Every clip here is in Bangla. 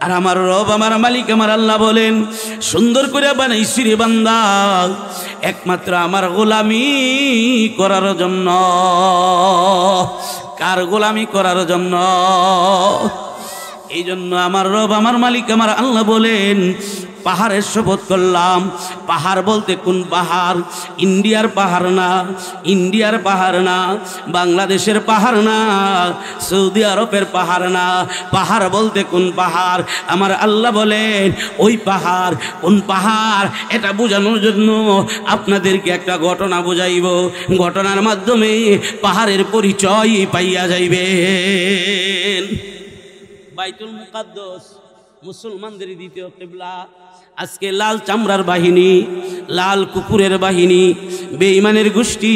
আর আমার রব আমার মালিক আমার আল্লাহ বলেন সুন্দর করে বানাইছি রে বান্দা একমাত্র আমার গোলামি করার জন্য। কার গোলামি করার জন্য? এই জন্য আমার রব আমার মালিক আমার আল্লাহ বলেন পাহাড়ের শপথ করলাম। পাহাড় বলতে কোন পাহাড়? ইন্ডিয়ার পাহাড় না, ইন্ডিয়ার পাহাড় না, বাংলাদেশের পাহাড় না, সৌদি আরবের পাহাড় না। পাহাড় বলতে কোন পাহাড়? আমার আল্লাহ বলেন ওই পাহাড়। কোন পাহাড়? এটা বোঝানোর জন্য আপনাদেরকে একটা ঘটনা বোঝাইব। ঘটনার মাধ্যমে পাহাড়ের পরিচয় পাইয়া যাইবেন। বাইতুল মুকাদ্দাস মুসলমানদের দ্বিতীয় কিবলা। আজকে লাল চামড়ার বাহিনী, লাল কুকুরের বাহিনী, বেঈমানের গোষ্ঠী,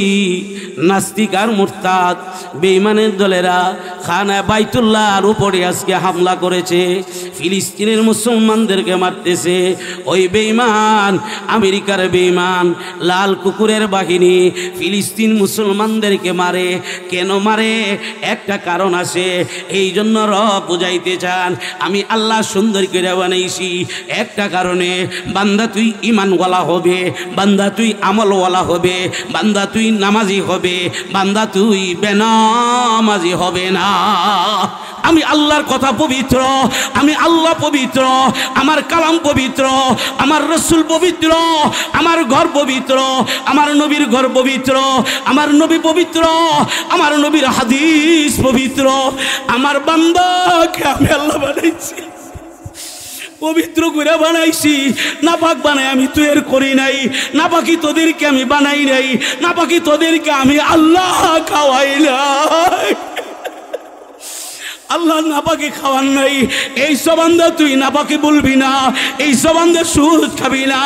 নাস্তিক আর মুরতাদ বেঈমানের দলেরা খানা বাইতুল্লাহর উপরে আজকে হামলা করেছে। ফিলিস্তিনের মুসলমানদেরকে মারতেছে। ওই বেঈমান আমেরিকার বেঈমান লাল কুকুরের বাহিনী ফিলিস্তিন মুসলমানদেরকে মারে। কেন মারে? একটা কারণ আছে। এই জন্য রব বুঝাইতে চান আমি আল্লাহ সুন্দর করে বানাইছি একটা কারণে। বান্দা তুই ঈমানওয়ালা হবে, বান্দা তুই আমলওয়ালা হবে, বান্দা তুই নামাজি হবে, বান্দা তুই বেনামাজি হবে না। আমি আল্লাহর কথা পবিত্র, আমি আল্লাহ পবিত্র, আমার কালাম পবিত্র, আমার রাসূল পবিত্র, আমার ঘর পবিত্র, আমার নবীর ঘর পবিত্র, আমার নবী পবিত্র, আমার নবীর হাদিস পবিত্র। আমার বান্দাকে আমি আল্লাহ বানাইছি, পবিত্র করে বানাইছি। নাপাক বানাই আমি তৈরি করি নাই, নাপাকি তোদেরকে আমি বানাই নাই, নাপাকি তোদেরকে আমি আল্লাহ খাওয়াই নাই। আল্লাহ নাপাকে খাওয়ান নাই। এই সবান্দা তুই নাপাকে বলবি না, এই সবান্দা সুদ খাবি না,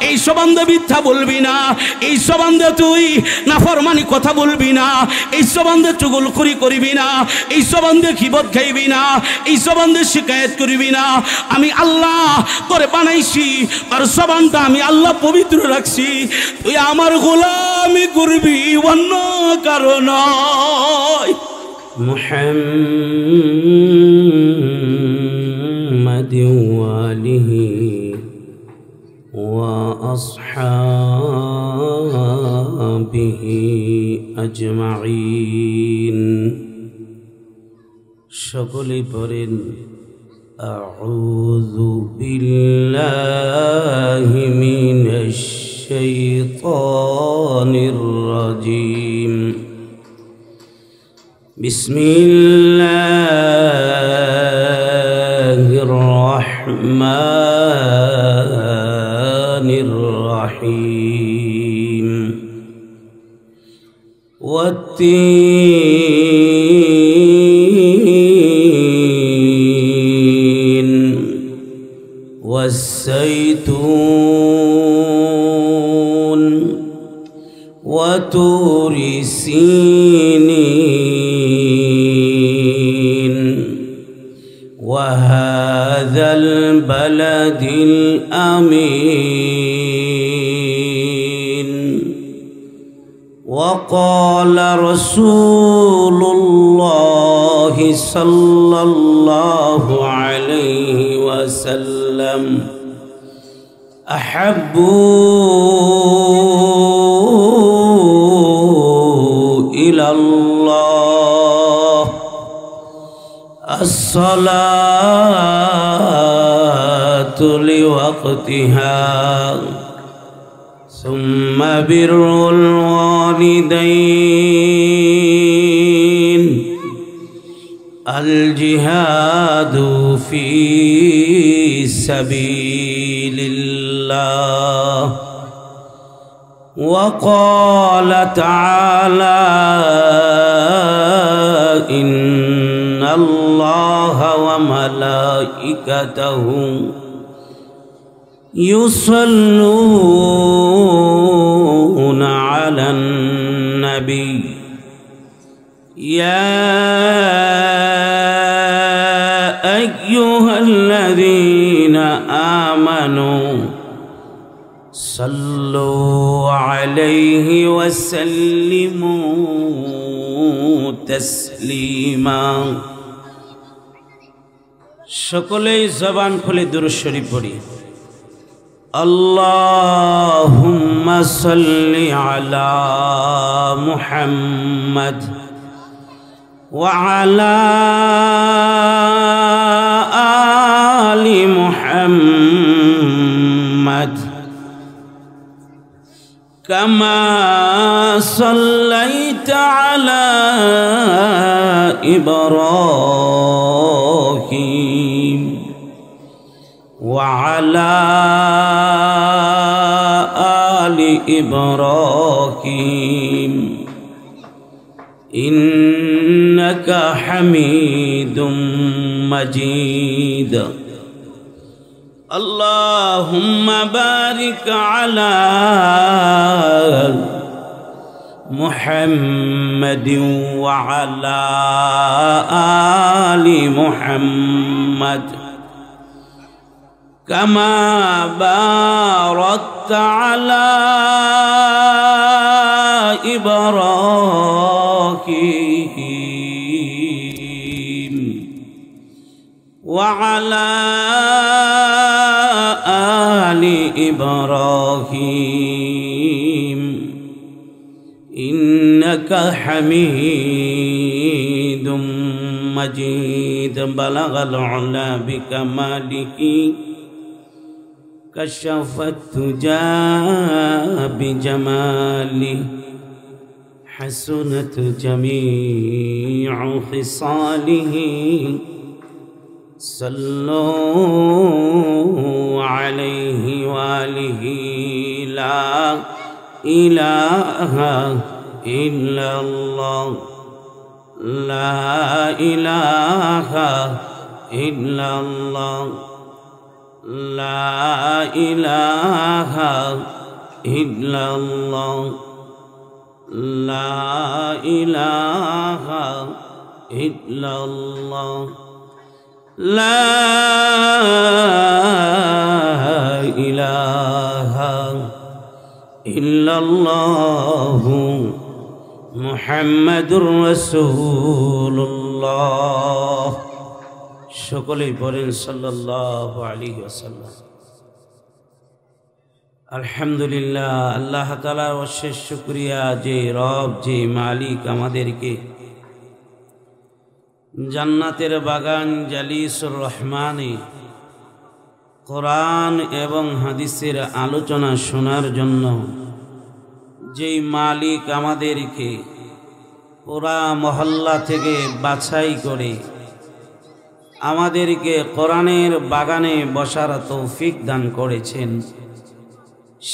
এই সবান্দা মিথ্যা বলবি না, এই সবান্দা তুই নাফরমানি কথা বলবি না, এই সবান্দা চুগলখড়ি করবি না, এই সবান্দা গীবত খাইবি না, এই সবান্দা শিকায়ত করবি না। আমি আল্লাহ তোরে বানাইছি, আর সবানটা আমি আল্লাহ পবিত্র রাখছি। তুই আমার গোলামি করবি, অন্য কারণ নয়। محمد وآله وأصحابه أجمعين সকলে পড়েন أعوذ بالله من الشيطان الرجيم بسم الله الرحمن الرحيم والتين والزيتون وطور سينين وهذا البلد الأمين وقال رسول الله صلى الله عليه وسلم أحب إلى الله الصلاة لوقتها ثم بر الوالدين الجهاد في سبيل الله وقال تعالى إن الله وملائكته يصلون على النبي يا أيها الذين آمنوا صلوا عليه وسلموا تسليما সকলেই জবান খুলে দুরূদ শরীফ পড়ি। আল্লাহুম্মা সাল্লি আলা মুহাম্মদ ওয়া আলা আলি মুহাম্মদ কামা সাল্লাইতা আলা ইব্রাহিম وعلى آل إبراهيم إنك حميد مجيد اللهم بارك على محمد وعلى آل محمد كما باركت على إبراهيم وعلى آل إبراهيم إنك حميد مجيد بلغ العلا بكماله كشف الدجى بجماله حسنت جميع خصاله صلوا عليه وآله لا إله إلا الله لا إله إلا الله لا إله إلا الله لا إله إلا الله لا إله إلا الله محمد رسول الله সকলেই পড়েন সাল্লাল্লাহু আলাইহি ওয়াসাল্লাম। আলহামদুলিল্লাহ, আল্লাহ তাআলার অশেষ শুকরিয়া যে রব, যে মালিক আমাদেরকে জান্নাতের বাগান জালিসুর রহমানে কোরআন এবং হাদিসের আলোচনা শোনার জন্য যেই মালিক আমাদেরকে পুরা মহল্লা থেকে বাছাই করে আমাদেরকে কোরআনের বাগানে বসার তৌফিক দান করেছেন,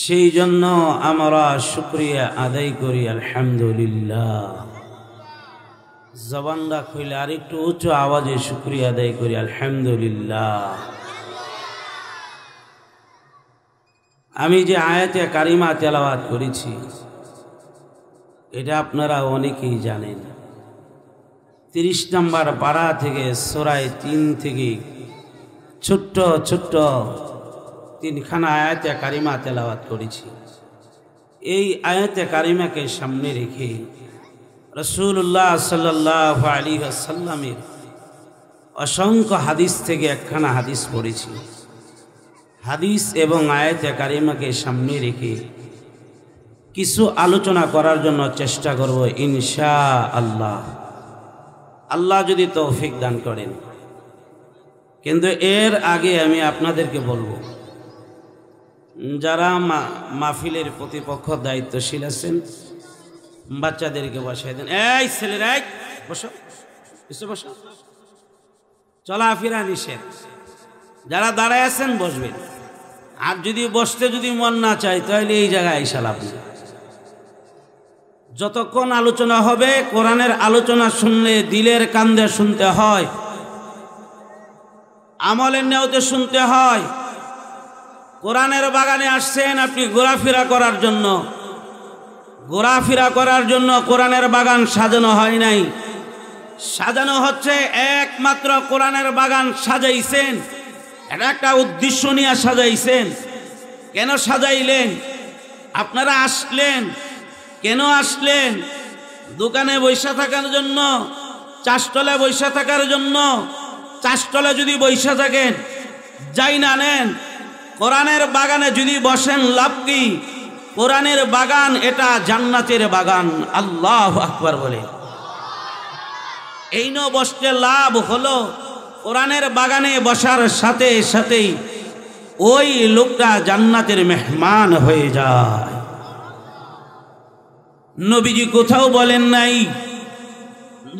সেই জন্য আমরা শুকরিয়া আদায় করি আলহামদুলিল্লাহ। জবানটা খুলে আর একটু উঁচু আওয়াজে শুকরিয়া আদায় করি আলহামদুলিল্লাহ। আমি যে আয়াতে কারিমা তেলাওয়াত করেছি এটা আপনারা অনেকেই জানেন। 30 নম্বর পারা থেকে সূরা 3 থেকে ছোট্ট ছোট্ট 3খানা আয়াতে কারিমা তেলাওয়াত করেছি। এই আয়াতে কারিমাকে সামনে রেখে রাসূলুল্লাহ সাল্লাল্লাহু আলাইহি ওয়াসাল্লামের অসংখ্য হাদিস থেকে একখানা হাদিস পড়েছি। হাদিস এবং আয়াতে কারিমাকে সামনে রেখে কিছু আলোচনা করার জন্য চেষ্টা করব ইনশাআল্লাহ, আল্লাহ যদি তৌফিক দান করেন। কিন্তু এর আগে আমি আপনাদেরকে বলবো, যারা মাহফিলের প্রতিপক্ষ দায়িত্বশীল আছেন বাচ্চাদেরকে বসাই দেন। এই ছেলেরা বসো, বসো, চলাফেরা নিষেধ। যারা দাঁড়ায় আছেন বসবেন, আর যদি বসতে যদি মন না চায় তাহলে এই জায়গায় আইসা লাভ নেই। যতক্ষণ আলোচনা হবে কোরআনের আলোচনা শুনলে দিলের কান্দে শুনতে হয়, আমলের নেওতে শুনতে হয়। কোরআনের বাগানে আসছেন আপনি ঘোরাফেরা করার জন্য, ঘোরাফেরা করার জন্য কোরআনের বাগান সাজানো হয় নাই। সাজানো হচ্ছে একমাত্র কোরআনের বাগান সাজাইছেন, এটা একটা উদ্দেশ্য নিয়ে সাজাইছেন। কেন সাজাইলেন? আপনারা আসলেন, কেন আসলেন? দোকানে বসে থাকার জন্য, চাষতলায় বসে থাকার জন্য, চাষতলে যদি বৈশা থাকেন যাই না নেন, কোরআনের বাগানে যদি বসেন লাভ কি? কোরআনের বাগান এটা জান্নাতের বাগান। আল্লাহু আকবার বলে। এই ন বসতে লাভ হলো কোরআনের বাগানে বসার সাথে সাথেই ওই লোকটা জান্নাতের মেহমান হয়ে যায়। নবীজি কোথাও বলেন নাই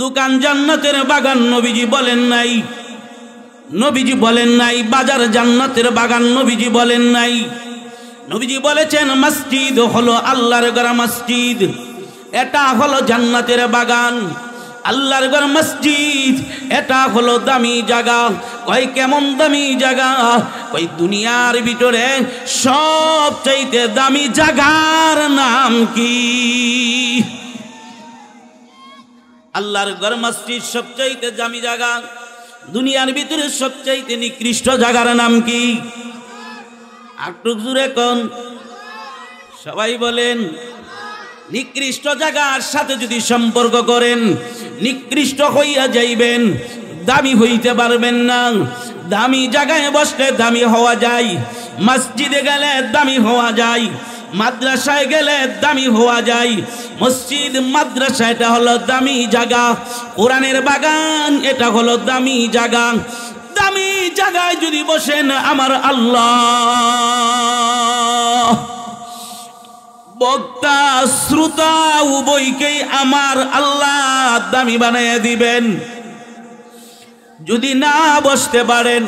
দোকান জান্নাতের বাগান, নবীজি বলেন নাই। নবীজি বলেন নাই বাজার জান্নাতের বাগান, নবীজি বলেন নাই। নবীজি বলেছেন মসজিদ হলো আল্লাহর ঘর, মসজিদ এটা হলো জান্নাতের বাগান। আল্লাহর ঘর মসজিদ এটা হলো দামি জায়গা। কয় কেমন দামি জায়গা? কই দুনিয়ার ভিতরে সবচাইতে দামি জায়গার নাম কি? আল্লাহর ঘর মসজিদ সবচাইতে দামি জায়গা। দুনিয়ার ভিতরে সবচাইতে নিকৃষ্ট জায়গার নাম কি? একটু জোরে কোন, সবাই বলেন। নিকৃষ্ট জায়গার সাথে যদি সম্পর্ক করেন নিকৃষ্ট হইয়া যাইবেন, দামি হইতে পারবেন না। দামি জায়গায় বসলে দামি হওয়া যায়, মসজিদে গেলে দামি হওয়া যায়, মাদ্রাসায় গেলে দামি হওয়া যায়। মসজিদ মাদ্রাসা এটা হলো দামি জায়গা, কোরআনের বাগান এটা হলো দামি জায়গা। দামি জায়গায় যদি বসেন আমার আল্লাহ বক্তা শ্রোতা উভয়কেই আমার আল্লাহ দামি বানাইয়া দিবেন। যদি না বসতে পারেন,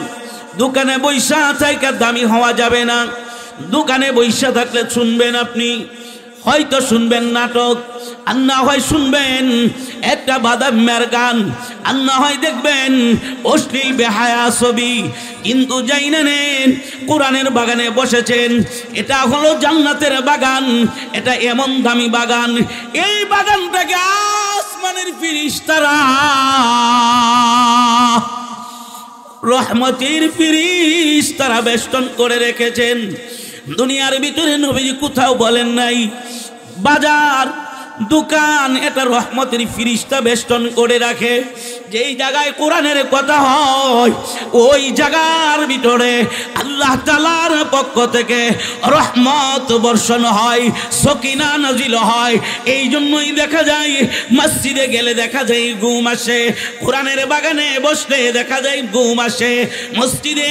দোকানে বৈশা থেকে দামি হওয়া যাবে না। দোকানে বৈশা থাকলে শুনবেন আপনি, হয়তো শুনবেন নাটক, আর না হয় শুনবেন একটা বাদামের গান, আর না হয় দেখবেন অশ্লীল বেহায়া ছবি। কিন্তু যাই না নেন কোরআনের বাগানে বসেছেন, এটা হলো জান্নাতের বাগান। এটা এমন দামি বাগান, এই বাগানটাকে আসমানের ফেরেশতারা রহমতের ফেরেশতারা বেষ্টন করে রেখেছেন। দুনিয়ার ভিতরে নবীজি কোথাও বলেন নাই বাজার দোকান এটা রহমতের ফেরেশতা বেষ্টন করে রাখে। যেই জায়গায় কোরআনের কথা হয় ওই জায়গার ভিতরে আল্লাহ তাআলার পক্ষ থেকে রহমত বর্ষণ হয়, সকিনা নাজিল হয়। এই জন্যই দেখা যায় মসজিদে গেলে দেখা যায় ঘুম আসে, কোরআনের বাগানে বসলে দেখা যায় ঘুম আসে। মসজিদে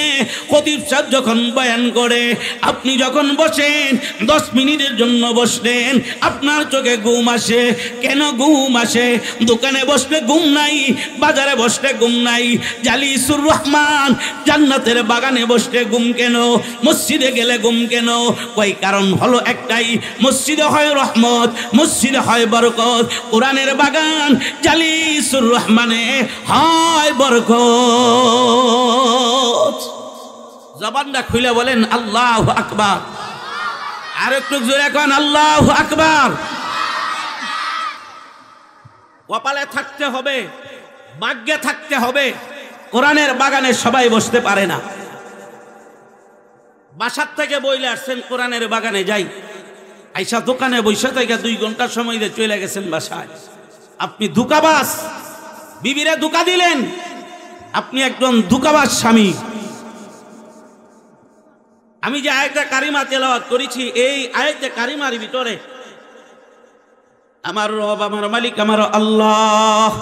খতিব সাহেব যখন বয়ান করে, আপনি যখন বসেন 10 মিনিটের জন্য বসলেন, আপনার চোখে ঘুম আসে। কেন ঘুম আসে? দোকানে বসলে ঘুম নাই, বাজারে বসলে ঘুম নাই। জালিসুর রহমান জান্নাতের বাগানে বসলে ঘুম কেন? মসজিদে গেলে ঘুম কেন? কই কারণ হলো একটাই, মসজিদে হয় রহমত, মসজিদে হয় বরকত। কোরআনের বাগান জালিসুর রহমানে হয় বরকত। জবানটা খুলে বলেন আল্লাহু আকবার। আর একটু জোরে কোন আল্লাহু আকবার। কপালে থাকতে হবে, ভাগ্যে থাকতে হবে। কোরআনের বাগানে সবাই বসতে পারে না। বাসার থেকে বইলে আসছেন কোরআনের বাগানে যাই, আইসা দোকানে বসে থেকে 2 ঘন্টা সময় দিয়ে চলে গেছেন বাসায়। আপনি ধোঁকাবাজ, বিবিরে ধোঁকা দিলেন, আপনি একজন ধোঁকাবাজ স্বামী। আমি যে আয়াতে কারিমা তেলাওয়াত করেছি, এই আয়াতে কারিমার ভিতরে আমার রব, আমার মালিক, আমার আল্লাহ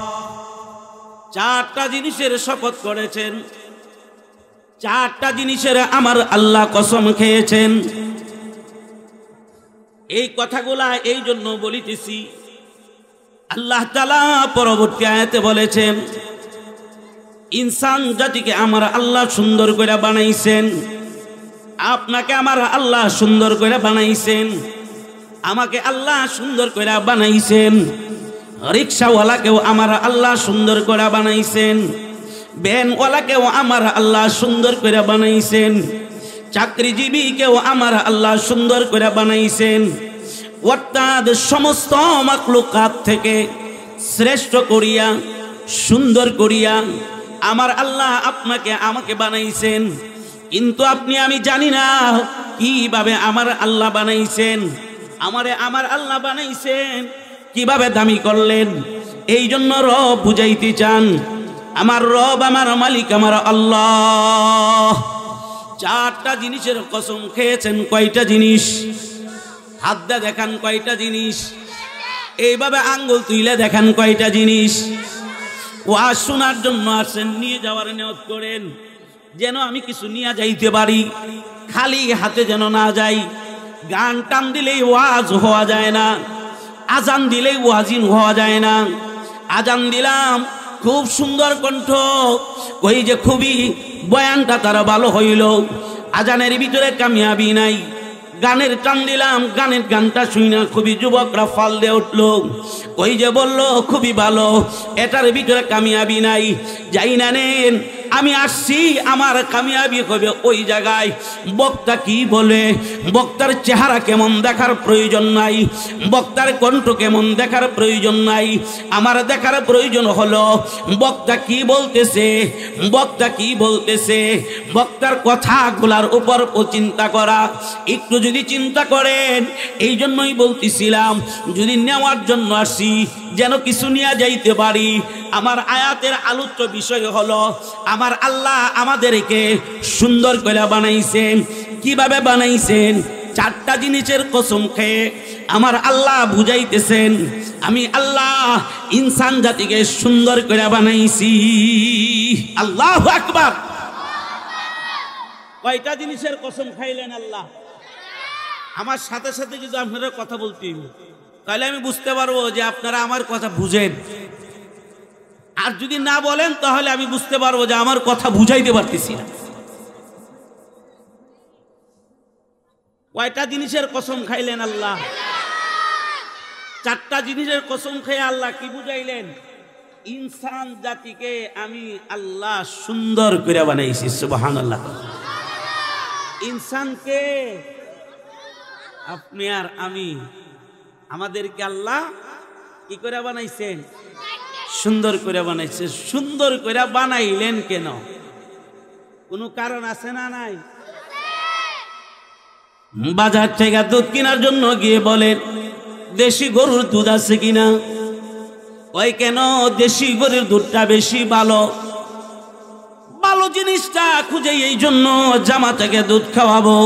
4টা জিনিসের শপথ করেছেন। 4টা জিনিসের আমার আল্লাহ কসম খেয়েছেন। এই কথাগুলা এই জন্য বলিতেছি, আল্লাহ তাআলা পরবর্তী আয়াতে বলেছেন ইনসান জাতিকে আমার আল্লাহ সুন্দর করে বানাইছেন। আপনাকে আমার আল্লাহ সুন্দর করে বানাইছেন, আমাকে আল্লাহ সুন্দর করে বানাইছেন। রিক্সাওয়ালাকেও আমার আল্লাহ সুন্দর করে বানাইছেন, ভ্যানওয়ালাকেও আমার আল্লাহ সুন্দর করে বানাইছেন, চাকরিজীবীকেও আমার আল্লাহ সুন্দর করে বানাইছেন। অর্থাৎ সমস্ত মাখলুকাত থেকে শ্রেষ্ঠ করিয়া সুন্দর করিয়া আমার আল্লাহ আপনাকে আমাকে বানাইছেন। কিন্তু আপনি আমি জানি না কিভাবে আমার আল্লাহ বানাইছেন। আমারে আমার আল্লাহ বানাইছেন কিভাবে দামি করলেন। এই জন্য রব বুঝাইতে চান, আমার রব, আমার মালিক, আমার আল্লাহ। চারটা জিনিসের কসম খেয়েছেন। কয়টা জিনিস? হাত দিয়ে দেখান কয়টা জিনিস। এইভাবে আঙ্গুল তুইলে দেখান কয়টা জিনিস। ওয়াজ শোনার জন্য আসেন, নিয়ে যাওয়ার নিয়ত করেন, যেন আমি কিছু নিয়ে যাইতে পারি, খালি হাতে যেন না যাই। গান টান দিলেই ওয়াজ হওয়া যায় না, আজান দিলেই ওয়াজিন হওয়া যায় না। আজান দিলাম, খুব সুন্দর কণ্ঠ, ওই যে খুবই বয়ানটা তারা ভালো হইল, আজানের ভিতরে কামিয়াবি নাই। গানের টান দিলাম, গানটা শুই না, খুবই যুবকরা ফাল দিয়ে উঠলো, ওই যে বলল খুবই ভালো, এটার ভিতরে কামিয়াবি নাই। যাই না নেন, আমি আসছি, আমার কামিয়াবি হবে ওই জায়গায়। বক্তা কি বলে, বক্তার চেহারা কেমন দেখার প্রয়োজন নাই, বক্তার কণ্ঠ কেমন দেখার প্রয়োজন নাই। আমার দেখার প্রয়োজন হলো বক্তা কি বলতেছে, বক্তা কি বলতেছে, বক্তার কথাগুলার উপর চিন্তা করা। একটু যদি চিন্তা করেন, এই জন্যই বলতেছিলাম, যদি নেওয়ার জন্য আসি, যেন কিছু নিয়ে যাইতে পারি। আমার আয়াতের আলোচ্য বিষয় হলো, আমার আল্লাহ আমাদেরকে সুন্দর করে বানাইছেন। কিভাবে বানাইছেন? চারটা জিনিসের কসম খেয়ে আমার আল্লাহ বুঝাইতেছেন, আমি আল্লাহ ইনসান জাতিকে সুন্দর করে বানাইছি। আল্লাহু আকবার। কয়টা জিনিসের কসম খাইলেন আল্লাহ? আমার সাথে সাথে যদি আপনারা কথা বলতে, তাহলে আমি বুঝতে পারবো যে আপনারা আমার কথা বুঝেন। আর যদি না বলেন, তাহলে আমি বুঝতে পারবো যে আমার কথা বুঝাইতে পারতেছি না। কয়টা জিনিসের কসম খাইলেন আল্লাহ? চারটা জিনিসের কসম খেয়ে আল্লাহ কি বুঝাইলেন? ইনসান জাতিকে আমি আল্লাহ সুন্দর করে বানাইছি। সুবহানাল্লাহ। ইনসানকে আপনি আর আমি, আমাদেরকে আল্লাহ কি করে বানাইছেন? সুন্দর করে বানাইছে। সুন্দর করে বানাইলেন কেন? কোনো কারণ আছে না নাই? বাজার থেকে দুধ কেনার জন্য গিয়ে বলেন, দেশি গরুর দুধ আছে কিনা? ওই কেন, দেশি গরুর দুধটা বেশি ভালো। ভালো জিনিসটা খুঁজে, এই জন্য জামা থেকে দুধ খাওয়াবো।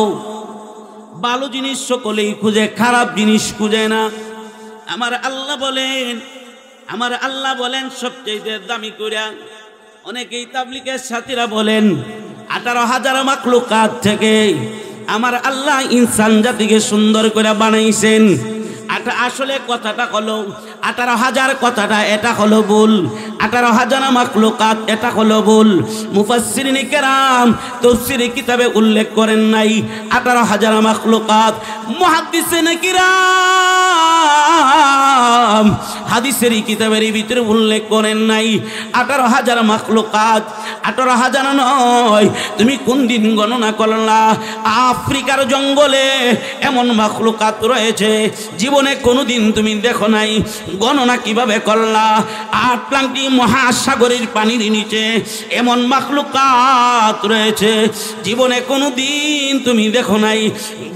ভালো জিনিস সকলেই খুঁজে, খারাপ জিনিস খুঁজে না। আমার আল্লাহ বলেন, আমার আল্লাহ বলেন সবচেয়ে দামি কইরা। অনেকেই তাবলীগের সাথীরা বলেন 18,000 মাখলুকাত থেকে আমার আল্লাহ ইনসান জাতিকে সুন্দর করে বানাইছেন। আসলে কথাটা হলো 18,000, কথাটা এটা হলো ভুল। 18,000 মাখলুকাত এটা হলো ভুল। মুফাসসিরিনে কেরাম তাফসীরে কিতাবে উল্লেখ করেন নাই 18,000 মাখলুকাত। মুহাদ্দিসিনে কিরাম হাদিসের কিতাবের ভিতরে উল্লেখ করেন নাই 18,000 মাখলুকাত। 18,000 নয়, তুমি কোন দিন গণনা করলা? আফ্রিকার জঙ্গলে এমন মাখলুকাত রয়েছে জীবনে কোনোদিন তুমি দেখো নাই। গণনা কিভাবে করলা? আটলান্টিক মহাসাগরের পানির নিচে এমন মাখলুকাত রয়েছে জীবনে কোনোদিন তুমি দেখো নাই।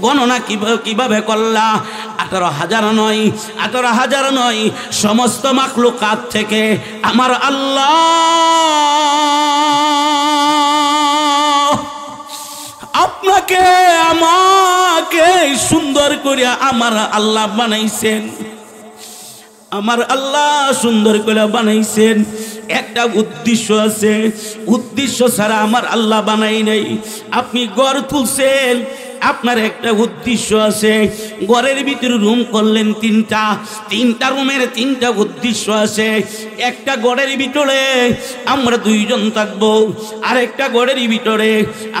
গণনা কিভাবে করলা? 18,000 নয়, 18,000 নয়, সমস্ত মাখলুকাত থেকে আমার আল্লাহ আপনাকে আমাকে সুন্দর করে আমার আল্লাহ বানাইছেন। আমার আল্লাহ সুন্দর করে বানাইছেন। একটা উদ্দেশ্য আছে, উদ্দেশ্য ছাড়া আমার আল্লাহ বানাই নাই। আপনি ঘর তুলছেন, আপনার একটা উদ্দেশ্য আছে। ঘরের ভিতরে রুম করলেন তিনটা রুমের 3টা উদ্দেশ্য আছে। একটা ঘরের ভিতরে আমরা 2 জন থাকবো, আর একটা ঘরের ভিতরে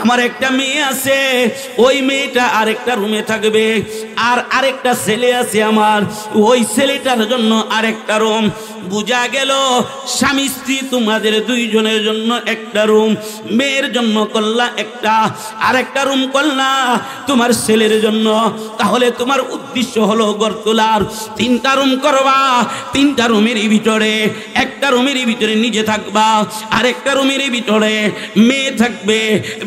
আমার একটা মেয়ে আছে, ওই মেয়েটা আরেকটা রুমে থাকবে। আর আরেকটা ছেলে আছে আমার, ওই ছেলেটার জন্য আরেকটা রুম। বুঝা গেল স্বামী স্ত্রী তোমাদের 2 জনের জন্য একটা রুম, মেয়ের জন্য করলা একটা, আরেকটা রুম করলা তোমার ছেলের জন্য। তাহলে তোমার উদ্দেশ্য হলো ঘর তোলার। 3টা রুম করবা, 3টা রুমের ভিতরে একটা রুমের ভিতরে নিজে থাকবা, আরেকটা রুমের ভিতরে মেয়ে থাকবে।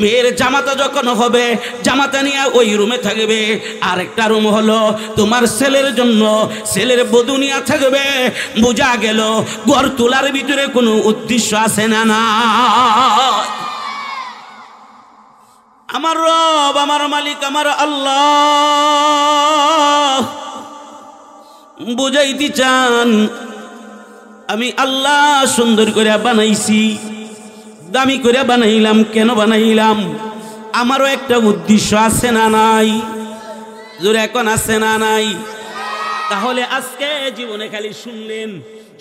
মেয়ের জামাতা যখন হবে জামাতা নিয়ে ওই রুমে থাকবে। আরেকটা রুম হলো তোমার ছেলের জন্য, ছেলের বধূ নিয়ে থাকবে। বুঝা গেল ঘর তোলার ভিতরে কোনো উদ্দেশ্য আছে না না? আমার রব, আমার মালিক, আমার আল্লাহ বুঝাইতে চান আমি আল্লাহ সুন্দর করে বানাইছি, দামি করে বানাইলাম। কেন বানাইলাম? আমারও একটা উদ্দেশ্য আছে না নাই? জোরে এখন আছে না নাই? তাহলে আজকে জীবনে খালি শুনলেন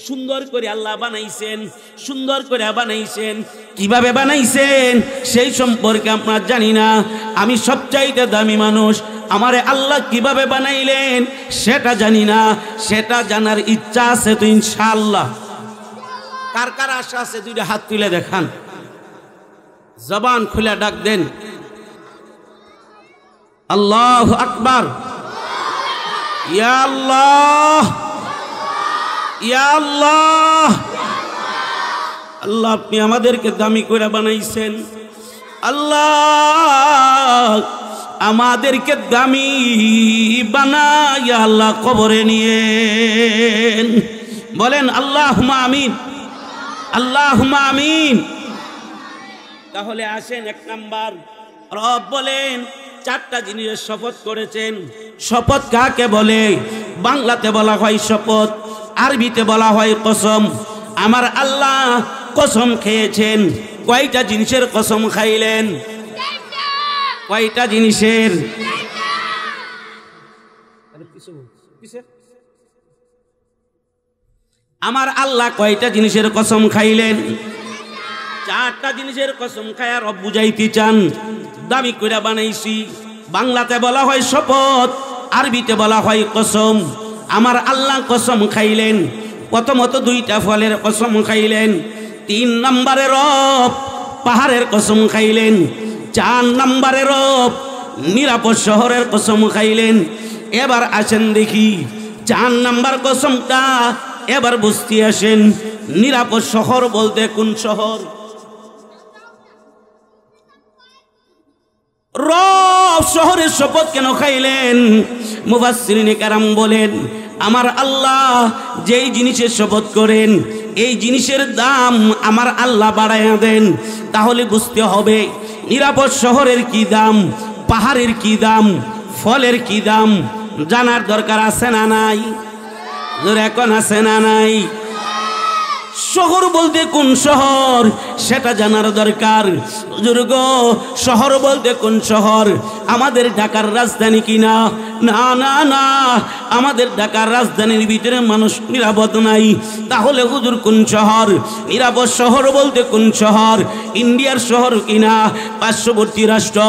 সুন্দর করে আল্লাহ বানাইছেন, সুন্দর করে বানাইছেন। কিভাবে বানাইছেন সেই সম্পর্কে আমরা জানি না। আমি সবচাইতে দামি মানুষ, আমারে আল্লাহ কিভাবে বানাইলেন সেটা জানি না। সেটা জানার ইচ্ছা আছে তো ইনশাআল্লাহ। কার কার আশা আছে দুইটা হাত তুলে দেখান, জবান খুলে ডাক দেন আল্লাহু আকবার। ইয়া আল্লাহ, ইয়া আল্লাহ। আল্লাহ আপনি আমাদেরকে দামি করে বানাইছেন। আল্লাহ আমাদেরকে দামি বানাইয়া আল্লাহ কবরে নিয়েন। বলেন আল্লাহুম্মা আমিন, আল্লাহুম্মা আমিন। তাহলে আসেন, এক নাম্বার রব বলেন চারটা জিনিসের শপথ করেছেন। শপথ কাকে বলে? বাংলাতে বলা হয় শপথ, আরবিতে বলা হয় কসম। আমার আল্লাহ কসম খেয়েছেন। কয়টা জিনিসের কসম খাইলেন? কয়টা জিনিসের? আমার আল্লাহ কয়টা জিনিসের কসম খাইলেন? চারটা জিনিসের কসম খায়া রব বুঝাইতে চান দামি করে বানাইছি। বাংলাতে বলা হয় শপথ, আরবিতে বলা হয় কসম। আমার আল্লাহ কসম খাইলেন, প্রথমত দুইটা ফলের কসম খাইলেন। 3 নম্বরে রব পাহাড়ের কসম খাইলেন। 4 নম্বরে রব নিরাপদ শহরের কসম খাইলেন। এবার আসেন দেখি 4 নম্বর কসমটা এবার বুঝতে আসেন। নিরাপদ শহর বলতে কোন শহর? রব শহরের শপথ কেন খাইলেন? মুফাসসিরিনে কেরাম বলেন আমার আল্লাহ যেই জিনিসের শপথ করেন এই জিনিসের দাম আমার আল্লাহ বাড়াইয়া দেন। তাহলে বুঝতে হবে নিরাপদ শহরের কি দাম, পাহাড়ের কি দাম, ফলের কি দাম জানার দরকার আছে না নাই? এখন আছে না নাই? শহর বলতে কোন শহর সেটা জানার দরকার। বুজুর্গ শহর বলতে কোন শহর? আমাদের ঢাকার রাজধানী কিনা? না না না, আমাদের ঢাকার রাজধানীর ভিতরে মানুষ নিরাপদ নাই। তাহলে হুজুর কোন শহর? নিরাপদ শহর বলতে কোন শহর? ইন্ডিয়ার শহর কিনা? পার্শ্ববর্তী রাষ্ট্র?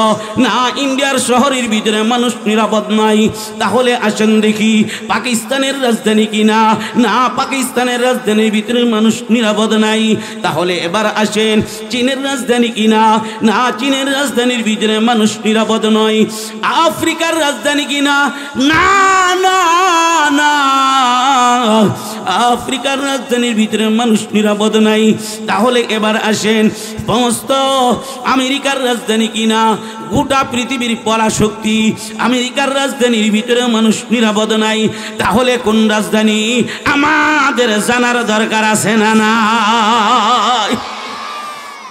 না, ইন্ডিয়ার শহরের ভিতরে মানুষ নিরাপদ নাই। তাহলে আসেন দেখি পাকিস্তানের রাজধানী কিনা? না, পাকিস্তানের রাজধানীর ভিতরে মানুষ নিরাপদ নাই। তাহলে এবার আসেন চীনের রাজধানী কিনা? না, চীনের রাজধানীর ভিতরে মানুষ নিরাপদ নয়। আফ্রিকার রাজধানী কিনা? না না না, আফ্রিকার রাজধানীর ভিতরে মানুষ নিরাপদ নাই। তাহলে এবার আসেন সমস্ত আমেরিকার রাজধানী কিনা? গোটা পৃথিবীর পরাশক্তি আমেরিকার রাজধানীর ভিতরে মানুষ নিরাপদ নাই। তাহলে কোন রাজধানী আমাদের জানার দরকার আছে না নাই?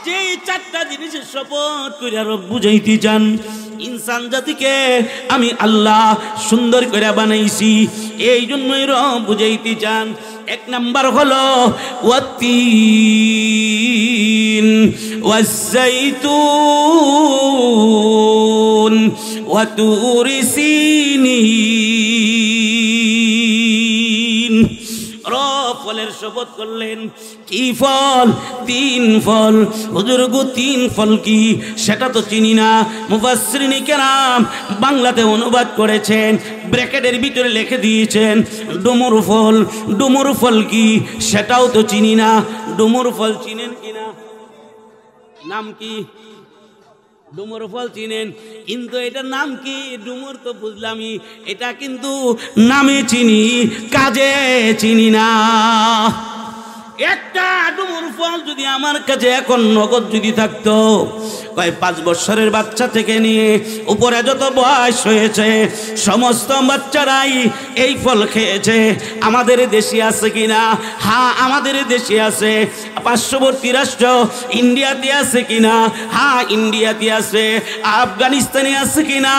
যে চারটা জিনিসের শপথ করে রব বুঝাইতে চান ইনসান জাতিকে আমি আল্লাহ সুন্দর করে বানাইছি, এই জন্যই রব বুঝাইতে চান। এক নাম্বার হলো ওয়াত্তিন ওয়াজ্জাইতুন ওয়াতুরি সিনিন। রব ফলের শপথ করলেন। কি ফল? 3 ফল। হুজুরগো 3 ফল কি সেটা তো চিনি না। মুফাসসিরিনে কেরাম বাংলাতে অনুবাদ করেছেন, ব্র্যাকেটের ভিতরে লিখে দিয়েছেন ডুমুর ফল। ডুমুর ফল কি সেটাও তো চিনি না। ডুমুর ফল চিনেন কিনা? নাম কি? ডুমুর ফল চিনেন, কিন্তু এটার নাম কি? ডুমুর তো বুঝলামই, এটা কিন্তু নামে চিনি, কাজে চিনি না। একটা ডুমুর ফল যদি আমার কাছে এখন নগদ যদি থাকতো, কয় 5 বছরের বাচ্চা থেকে নিয়ে উপরে যত বয়স হয়েছে সমস্ত বাচ্চারাই এই ফল খেয়েছে। আমাদের দেশে আছে কিনা? হ্যাঁ, আমাদের দেশে আছে। পার্শ্ববর্তী রাষ্ট্র ইন্ডিয়াতে আছে কিনা? হ্যাঁ, ইন্ডিয়াতে আছে। আফগানিস্তানে আছে কিনা?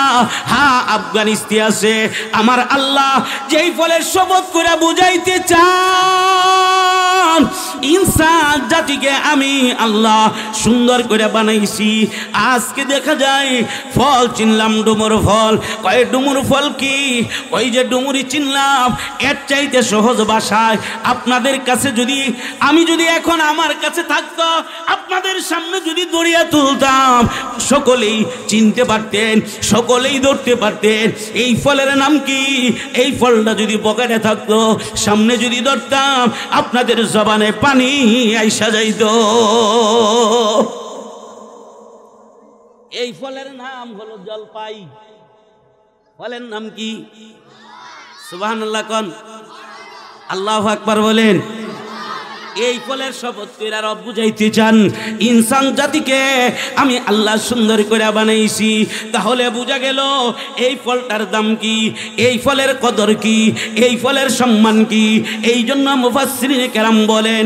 হ্যাঁ, আফগানিস্তানে আছে। আমার আল্লাহ যেই ফলের শপথ করে বুঝাইতে চান, ইনসান জাতিকে আমি আল্লাহ সুন্দর করে বানাইছি। আজকে দেখা যায় ফল চিনলাম ডুমুর ফল। কয় ডুমুর ফল কি? ওই যে ডুমুরি চিনলাম। এর চাইতে সহজ ভাষায় আপনাদের কাছে যদি আমি এখন আমার কাছে থাকতো, আপনাদের সামনে যদি দড়িয়া তুলতাম, সকলেই চিনতে পারতেন, সকলেই ধরতে পারতেন এই ফলের নাম কি। এই ফলটা যদি পকেটে থাকতো, সামনে যদি ধরতাম, আপনাদের জবানে পানি আইসা যাইত। এই ফলের নাম হলো জলপাই। ফলের নাম কি? সুবহানাল্লাহ কোন, আল্লাহু আকবার বলেন। এই ফলের শপথ করে রব বুঝাইতে চান ইনসান জাতিকে আমি আল্লাহ সুন্দর করে বানাইছি। তাহলে বোঝা গেল এই ফলটার দাম কি, এই ফলের কদর কি, এই ফলের সম্মান কি। এই জন্য মুফাসসিরিন কেরাম বলেন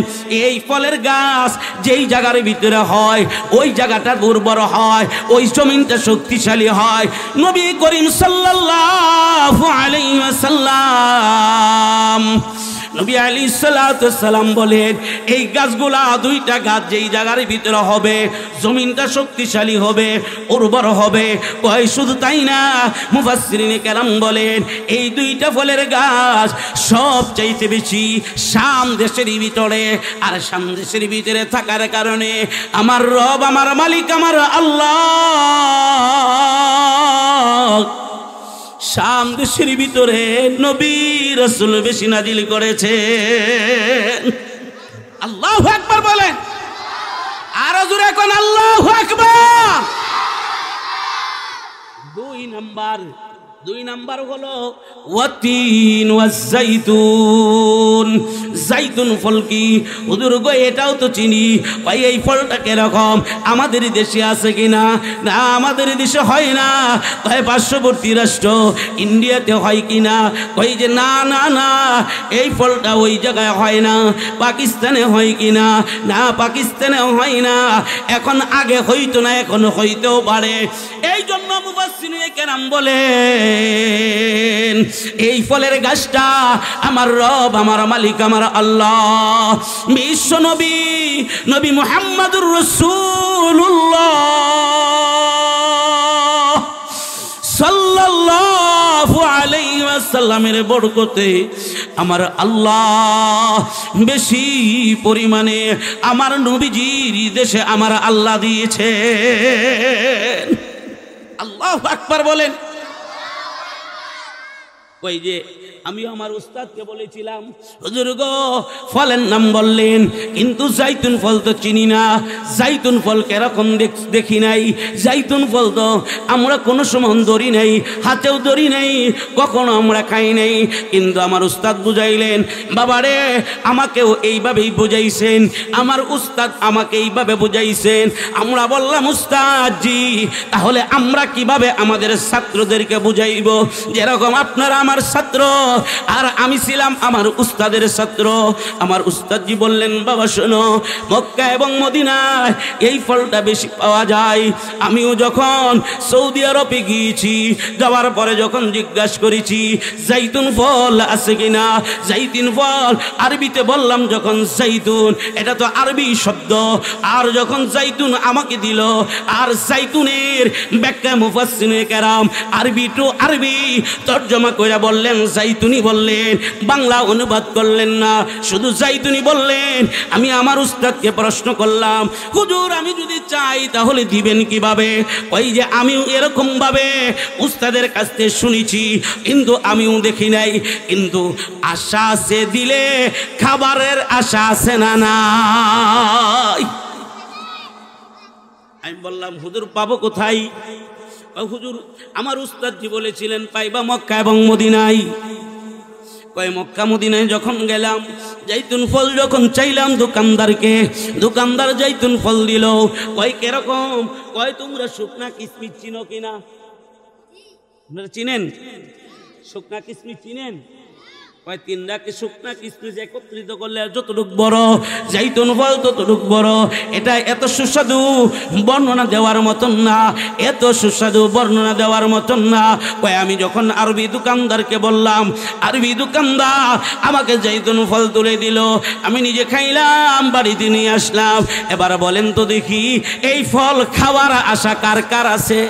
এই ফলের গাছ যেই জায়গার ভিতরে হয় ওই জায়গাটা উর্বর হয়, ওই জমিনটা শক্তিশালী হয়। নবী করিম সাল্লাল্লাহু আলাইহি ওয়াসাল্লাম নবী আলাইহিস সালাতু ওয়াস সালাম বলেন এই গাছগুলা দুইটা গাছ যেই জায়গার ভিতরে হবে, জমিনটা শক্তিশালী হবে, উর্বর হবে। কয় শুধু তাই না, মুফাসসিরিন কেরাম বলেন এই দুইটা ফলের গাছ সবচাইতে বেশি শাম দেশের ভিতরে। আর শাম দেশের ভিতরে থাকার কারণে আমার রব, আমার মালিক, আমার আল্লাহ শাম দেশের ভিতরে নবী রাসূল বেশি নাজিল করেছেন। আল্লাহু আকবার বলেন, আরো জোরে কোন আল্লাহু আকবার। দুই নাম্বার হলো ওয়াতিন ওয়াজাইতুন। জাইতুন ফল কি? হুজুর গো এটাও তো চিনি। ভাই এই ফলটা কিরকম? আমাদের দেশে আছে কিনা? না, আমাদের দেশে হয় না। ভাই পার্শ্ববর্তী রাষ্ট্র ইন্ডিয়াতে হয় কিনা? কই যে না না না, এই ফলটা ওই জায়গায় হয় না। পাকিস্তানে হয় কিনা? না, পাকিস্তানেও হয় না। এখন আগে হইতো না, এখন হইতেও পারে। এই জন্য মুফাসসিরিন কেরাম বলে এই ফলের গাছটা আমার রব, আমার মালিক, আমার আল্লাহ বিশ্ব নবী নবী মুহাম্মদুর রাসূলুল্লাহ সাল্লাল্লাহু আলাইহি ওয়াসাল্লামের বরকতে আমার আল্লাহ বেশি পরিমাণে আমার নবীজির দেশে আমার আল্লাহ দিয়েছেন। আল্লাহু আকবার বলেন। ওই যে আমি আমার উস্তাদকে বলেছিলাম হুজুর গো ফলের নাম বললেন, কিন্তু জাইতুন ফল তো চিনি না। জাইতুন ফল কেরকম দেখি নাই। জাইতুন ফল তো আমরা কোনো সময় ধরি নাই, হাতেও ধরি নাই, কখনো আমরা খাই নাই। কিন্তু আমার উস্তাদ বুঝাইলেন, বাবারে আমাকেও এইভাবেই বুঝাইছেন, আমার উস্তাদ আমাকে এইভাবে বুঝাইছেন। আমরা বললাম উস্তাদ জি, তাহলে আমরা কিভাবে আমাদের ছাত্রদেরকে বুঝাইব? যেরকম আপনারা আমার ছাত্র আর আমি ছিলাম আমার উস্তাদের ছাত্র। আমার উস্তাদজি বললেন, বাবা শোনো, মক্কা এবং মদিনায় এই ফলটা বেশি পাওয়া যায়। আমিও যখন সৌদি আরবে গিয়েছি, যাওয়ার পরে যখন জিজ্ঞাসা করেছি জাইতুন ফল আছে কিনা, জাইতুন ফল আরবিতে বললাম যখন জাইতুন, এটা তো আরবি শব্দ। আর যখন জাইতুন আমাকে দিল, আর জাইতুনের ব্যাখ্যা মুফাসসিরিন কেরাম আরবি টু আরবি তর্জমা করে বললেন জাইতুনি বললেন, বাংলা অনুবাদ করলেন না, শুধু জাইতুনি বললেন। আমি আমার উস্তাদকে প্রশ্ন করলাম, হুজুর আমি যদি চাই তাহলে দিবেন কিভাবে? ওই যে আমিও এরকম ভাবে উস্তাদের কাছ থেকে শুনেছি, কিন্তু আমিও দেখি নাই। কিন্তু আশা আছে, দিলে খাবারের আশা আছে না নাই? আমি বললাম হুজুর পাবো কোথায়? হুজুর আমার উস্তাদজি বলেছিলেন পাইবা মক্কা এবং মদিনায়। কয় মক্কা মদিনায় যখন গেলাম জাইতুন ফল যখন চাইলাম দোকানদারকে, দোকানদার জাইতুন ফল দিল। কয় কিরকম? কয় তোমরা শুকনা কিসমিস চিনো কিনা? আপনারা চিনেন শুকনা কিসমিস? চিনেন? কয় তিনটাকে শুকনা কিসমিস একত্রিত করলে যতটুক বড় জাইতুন ফল ততটুক বড়। এটা এত সুস্বাদু বর্ণনা দেওয়ার মতন না, এত সুস্বাদু বর্ণনা দেওয়ার মতন না। কয় আমি যখন আরবি দোকানদারকে বললাম, আরবি দোকানদার আমাকে জাইতুন ফল তুলে দিল, আমি নিজে খাইলাম, বাড়িতে নিয়ে আসলাম। এবার বলেন তো দেখি এই ফল খাওয়ার আশা কার কার আছে?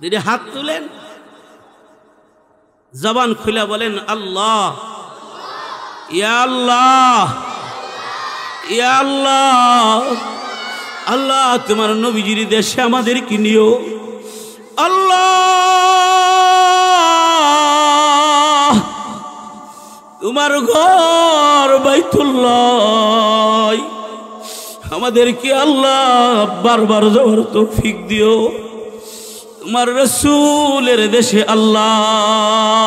যদি হাত তুলেন, জবান খুলে বলেন আল্লাহ, ইয়া আল্লাহ, ইয়া আল্লাহ। আল্লাহ তোমার নবীজির দেশে আমাদেরকে নিও আল্লাহ। তোমার ঘর বাইতুল্লাহ আমাদেরকে আল্লাহ বারবার যাওয়ার তৌফিক দিও। তোমার রসুলের দেশে আল্লাহ,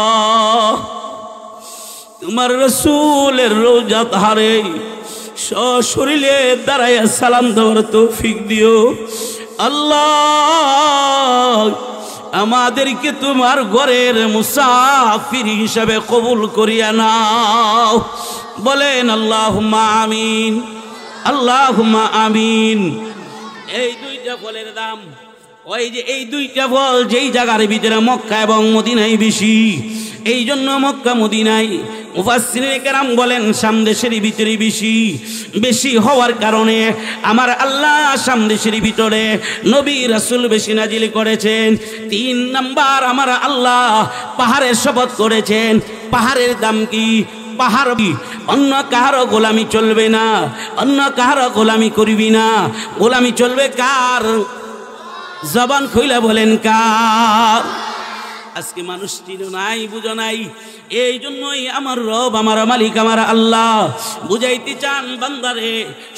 তোমার রসুলের রোজা ধারে সশরীরে দাঁড়াইয়া সালাম দেওয়ার তৌফিক দিও আল্লাহ। আমাদেরকে তোমার ঘরের মুসাফির হিসাবে কবুল করিয়া নাও। বলেন আল্লাহুম্মা আমিন, আল্লাহুম্মা আমিন। এই দুইটা ফলের দাম, ওই যে এই দুইটা ফল যেই জায়গার ভিতরে মক্কা এবং মদিনায় বেশি, এই জন্য মক্কা মদিনায় মুফাসসিরিনে কেরাম বলেন শাম দেশের ভিতরে বেশি। বেশি হওয়ার কারণে আমার আল্লাহ শাম দেশের ভিতরে নবী রাসূল বেশি নাজিল করেছেন। 3 নাম্বার আমার আল্লাহ পাহাড়ের শপথ করেছেন। পাহাড়ের দাম কি? পাহাড় অন্য কাহারও গোলামি চলবে না, অন্য কাহারও গোলামি করবি না। গোলামি চলবে কার? জবান খুইলা বলেন কার? আজকে মানুষ চিনো নাই, বুঝো নাই। এই জন্যই আমার রব, আমার মালিক, আমার আল্লাহ বুঝাইতে চান বান্দারে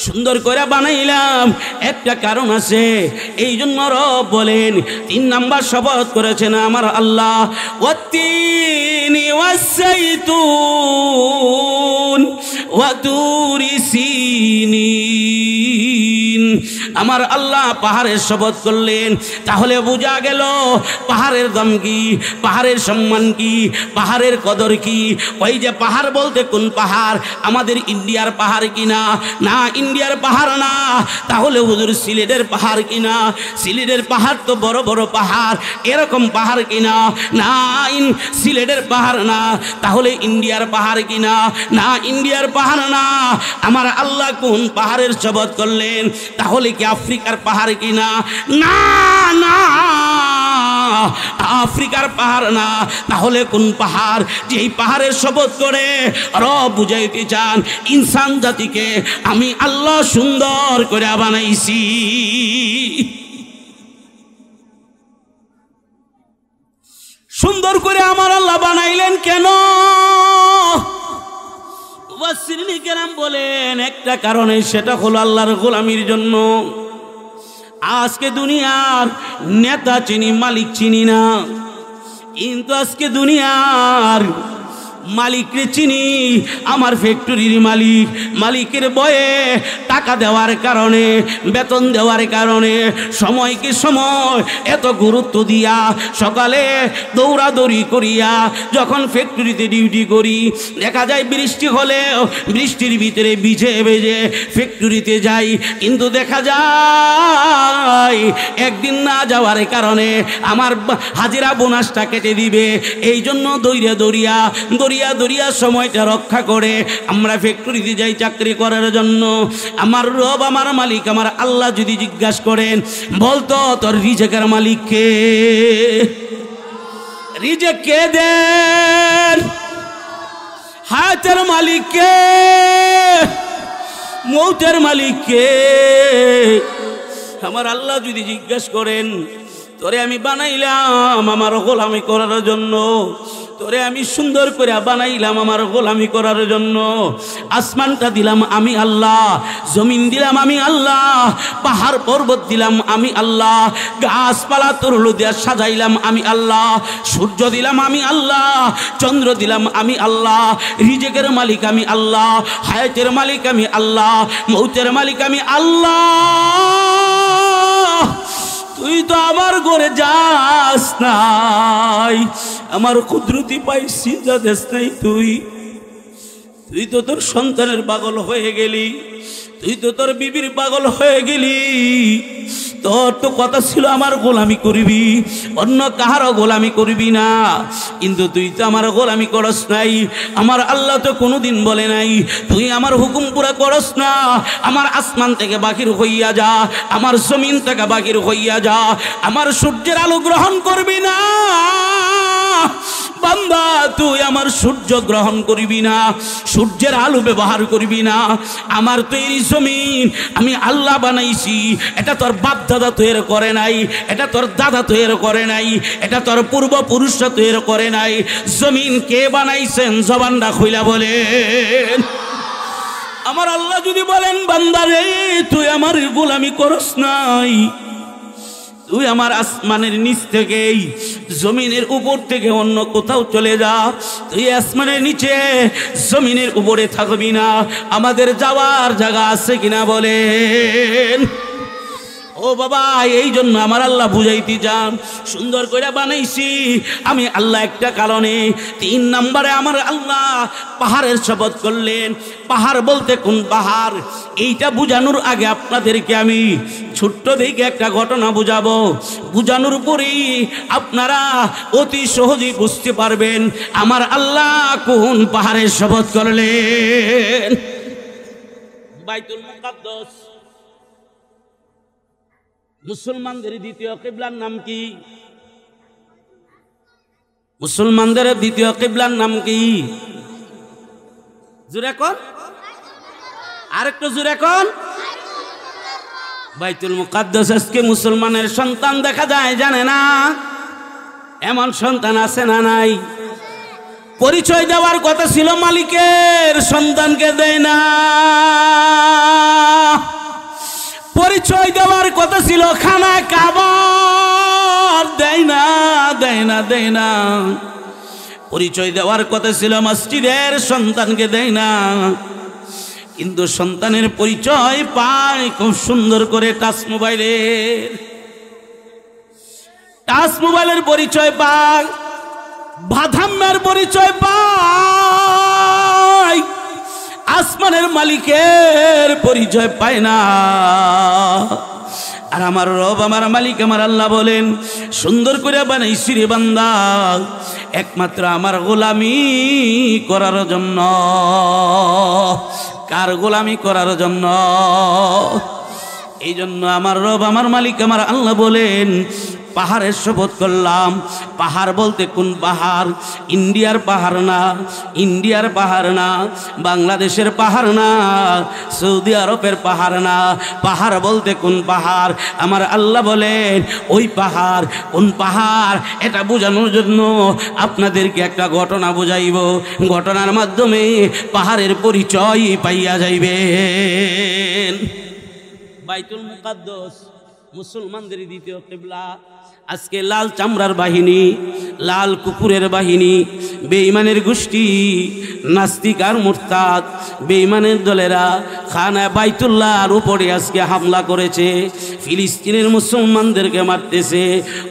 সুন্দর করে বানাইলাম, একটা কারণ আছে। এই জন্য রব বলেন 3 নাম্বার শপথ করেছেন আমার আল্লাহ, ওয়াত্তিনি ওয়াসাইতুন ওয়া তুরি সিনিন। আমার আল্লাহ পাহাড়ের শপথ করলেন, তাহলে বোঝা গেল পাহাড়ের দাম কি, পাহাড়ের সম্মান কি, পাহাড়ের কদর কি। ওই যে পাহাড় বলতে কোন পাহাড়? আমাদের ইন্ডিয়ার পাহাড় কিনা? না, ইন্ডিয়ার পাহাড় না। তাহলে হুজুর সিলেটের পাহাড় কিনা? সিলেটের পাহাড় তো বড় বড় পাহাড়, এরকম পাহাড় কিনা? না, সিলেটের পাহাড় না। তাহলে ইন্ডিয়ার পাহাড় কিনা? না, ইন্ডিয়ার পাহাড় না। আমার আল্লাহ কোন পাহাড়ের শপথ করলেন? তাহলে কি আফ্রিকার পাহাড় কিনা? না না, আফ্রিকার পাহাড় না। তাহলে কোন পাহাড়? যেই পাহাড়ের শপথ করে রব বুঝাইতে চান ইনসান জাতিকে আমি আল্লাহ সুন্দর করে বানাইছি। সুন্দর করে আমার আল্লাহ বানাইলেন কেন? মুফাসসিরিনে কেরাম বলেন একটা কারণে, সেটা হলো আল্লাহর গোলামির জন্য। আজকে দুনিয়ার নেতা চিনি, মালিক চিনি না, কিন্তু আজকে দুনিয়ার মালিককে চিনি। আমার ফ্যাক্টরির মালিক, মালিকের বয়ে টাকা দেওয়ার কারণে, বেতন দেওয়ার কারণে সময়কে সময় এত গুরুত্ব দিয়া সকালে দৌড়াদৌড়ি করিয়া যখন ফ্যাক্টরিতে ডিউটি করি, দেখা যায় বৃষ্টি হলেও বৃষ্টির ভিতরে ভিজে ভেজে ফ্যাক্টরিতে যাই, কিন্তু দেখা যায় একদিন না যাওয়ার কারণে আমার হাজিরা বোনাসটা কেটে দিবে। এই জন্য দৌড়িয়া দৌড়িয়া দৌড়িয়া দৌড়িয়া সময়টা রক্ষা করে আমরা ফ্যাক্টরিতে যাই চাকরি করার জন্য। আমার রব, আমার মালিক, আমার আল্লাহ যদি জিজ্ঞাসা করেন, বলতো তোর রিজেকের মালিক কে? রিজেক কে দেন? হায়াতের মালিক কে? মৌতের মালিক কে? আমার আল্লাহ যদি জিজ্ঞাসা করেন, তোরে আমি বানাইলাম আমার গোলামি করার জন্য, তোরে আমি সুন্দর করে বানাইলাম আমার গোলামি করার জন্য। আসমানটা দিলাম আমি আল্লাহ, জমিন দিলাম আমি আল্লাহ, পাহাড় পর্বত দিলাম আমি আল্লাহ, গাছপালা তরুল দিয়া সাজাইলাম আমি আল্লাহ, সূর্য দিলাম আমি আল্লাহ, চন্দ্র দিলাম আমি আল্লাহ, রিজেকের মালিক আমি আল্লাহ, হায়াতের মালিক আমি আল্লাহ, মৌতের মালিক আমি আল্লাহ। তুই তো আমার ঘরে যাস নাই, আমার কুদরতি পাইছি যা দেশ নাই। তুই তো তোর সন্তানের পাগল হয়ে গেলি, তুই তো তোর বিবির পাগল হয়ে গেলি। তোর তো কথা ছিল আমার গোলামি করবি, অন্য কাহারও গোলামি করবি না, কিন্তু তুই তো আমার গোলামি করস নাই। আমার আল্লাহ তো কোনোদিন বলে নাই তুই আমার হুকুম পুরা করস না। আমার আসমান থেকে বাহির হইয়া যা, আমার জমিন থেকে বাহির হইয়া যা, আমার সূর্যের আলো গ্রহণ করবি না। বান্দা তুই আমার সূর্য গ্রহণ করবি না, সূর্যের আলো ব্যবহার করবি না। আমার তৈরি জমিন আমি আল্লাহ বানাইছি, এটা তোর বাপ দাদা তৈরি করে নাই, এটা তোর দাদা তৈরি করে নাই, এটা তোর পূর্বপুরুষরা তৈরি করে নাই। জমিন কে বানাইছেন জবানটা খুইলা বলেন। আমার আল্লাহ যদি বলেন বান্দা রে তুই আমার গোলামি করস নাই, তুই আমার আসমানের নিচ থেকেই জমিনের উপর থেকে অন্য কোথাও চলে যা, তুই আসমানের নিচে জমিনের উপরে থাকবি না। আমাদের যাওয়ার জায়গা আছে কিনা বলেন। ও বাবা, এই জন্য আমার আল্লাহ বুঝাইতে যান, সুন্দর করে বানাইছি আমি আল্লাহ একটা কারণে। 3 নম্বরে আমার আল্লাহ পাহাড়ের শপথ করলেন। পাহাড় বলতে কোন পাহাড়, এইটা বুঝানোর আগে আপনাদেরকে আমি ছোট্ট দেখে একটা ঘটনা বুঝাবো। বুঝানোর পরেই আপনারা অতি সহজেই বুঝতে পারবেন আমার আল্লাহ কোন পাহাড়ের শপথ করলেন। বাইতুল মুকাদ্দাস মুসলমানদের দ্বিতীয় কিবলার নাম কি? মুসলমানদের দ্বিতীয় কিবলার নাম কি? জোরে কোন, আরেকটু জোরে কোন। বাইতুল মুকাদ্দাস। আজকে মুসলমানের সন্তান দেখা যায় জানে না, এমন সন্তান আছে না নাই? পরিচয় দেওয়ার কথা ছিল মালিকের, সন্তানকে দেয় না। পরিচয় দেওয়ার কথা ছিল খানা কাবার, দেয় না দেয় না দেয় না। পরিচয় দেওয়ার কথা ছিল মসজিদের, সন্তানকে দেয় না। কিন্তু সন্তানের পরিচয় পায় খুব সুন্দর করে টাচ মোবাইলের পরিচয় পায়, বাদামের পরিচয় পায়, আসমানের মালিকের পরিচয় পায় না। আর আমার রব আমার মালিক আমার আল্লাহ বলেন সুন্দর করে বানাইছি রে বান্দা একমাত্র আমার গোলামি করার জন্য। কার গোলামি করার জন্য? এই জন্য আমার রব আমার মালিক আমার আল্লাহ বলেন পাহাড়ের শপথ করলাম। পাহাড় বলতে কোন পাহাড়? ইন্ডিয়ার পাহাড় না, ইন্ডিয়ার পাহাড় না, বাংলাদেশের পাহাড় না, সৌদি আরবের পাহাড় না। পাহাড় বলতে কোন পাহাড়? আমার আল্লাহ বলেন ওই পাহাড়। কোন পাহাড় এটা বোঝানোর জন্য আপনাদেরকে একটা ঘটনা বোঝাইব। ঘটনার মাধ্যমে পাহাড়ের পরিচয় পাইয়া যাইবেন। বাইতুল মুকাদ্দাস মুসলমানদের দ্বিতীয় কিবলা। আজকে লাল চামড়ার বাহিনী, লাল কুকুরের বাহিনী, বেঈমানের গোষ্ঠী, নাস্তিক আর মুরতাদ বেঈমানের দলেরা খানা বাইতুল্লাহর উপরে আজকে হামলা করেছে। ফিলিস্তিনের মুসলমানদেরকে মারতেছে।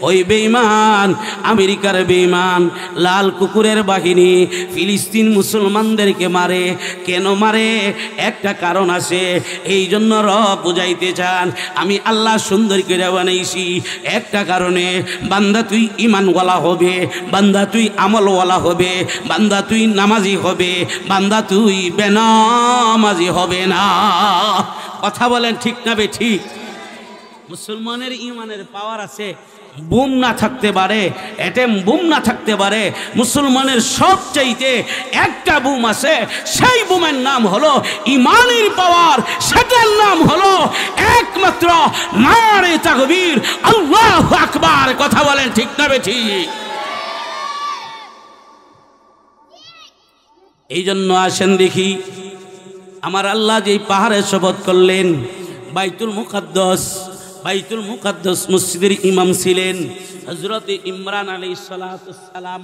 ওই বেঈমান আমেরিকার বেঈমান লাল কুকুরের বাহিনী ফিলিস্তিন মুসলমানদেরকে মারে। কেন মারে? একটা কারণ আছে। এই জন্য রব বুঝাইতে চান আমি আল্লাহ সুন্দর করে বানাইছি একটা কারণে। বান্দা তুই ঈমানওয়ালা হবে, বান্দা তুই আমলওয়ালা হবে, বান্দা তুই নামাজি হবে, বান্দা তুই বেনামাজি হবে না। কথা বলেন ঠিক না বে ঠিক? মুসলমানের ঈমানের পাওয়ার আছে। বুম না থাকতে পারে, এটেম বুম না থাকতে পারে, মুসলমানের সবচাইতে একটা বুম আছে। সেই বুমের নাম হলো ঈমানের পাওয়ার। সেটার নাম হলো একমাত্র নারে তাকবীর, আল্লাহু আকবার। কথা বলেন ঠিক না বে ঠিক? এই জন্য আসেন দেখি আমার আল্লাহ যেই পাহাড়ে শপথ করলেন, বাইতুল মুকাদ্দাস মসজিদের ইমাম ছিলেন হযরত ইমরান আলাইহিস সালাম।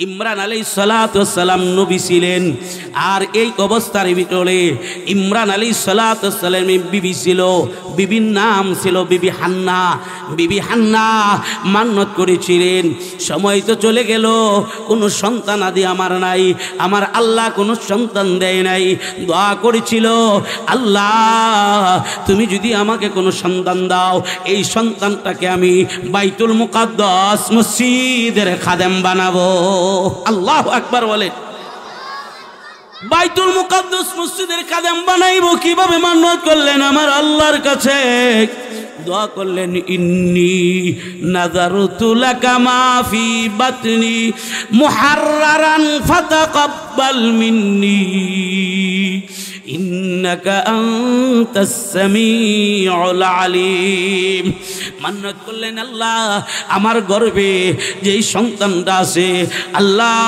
ইমরান আলাইহিস সালাম নবী ছিলেন। আর এই অবস্থার ভিতরে ইমরান আলাইহিস সালামের বিবি ছিল, বিবির নাম ছিল বিবি হান্না। বিবি হান্না মান্নত করেছিলেন, সময় তো চলে গেল, কোনো সন্তান আদি আমার নাই, আমার আল্লাহ কোনো সন্তান দেয় নাই। দোয়া করেছিল, আল্লাহ তুমি যদি আমাকে কোনো সন্তান দাও, এই সন্তানটাকে আমি বাইতুল মুকাদ্দাস মসজিদের খাদেম বানাবো। আল্লাহু আকবার বলে। বাইতুল মুকাদ্দাস মসজিদের খাদেম বানাইবো কিভাবে? মান্নত করলেন আমার আল্লাহর কাছে, দোয়া করলেন, ইন্নী নাযারতু লাকা মা ফি বাতনি মুহাররারান ফাতাকাব্বাল মিন্নি ইন্নাকা আনতাস সামিউল আলিম। মান্নত করলেন, আল্লাহ আমার গর্ভে যেই সন্তানটা আছে, আল্লাহ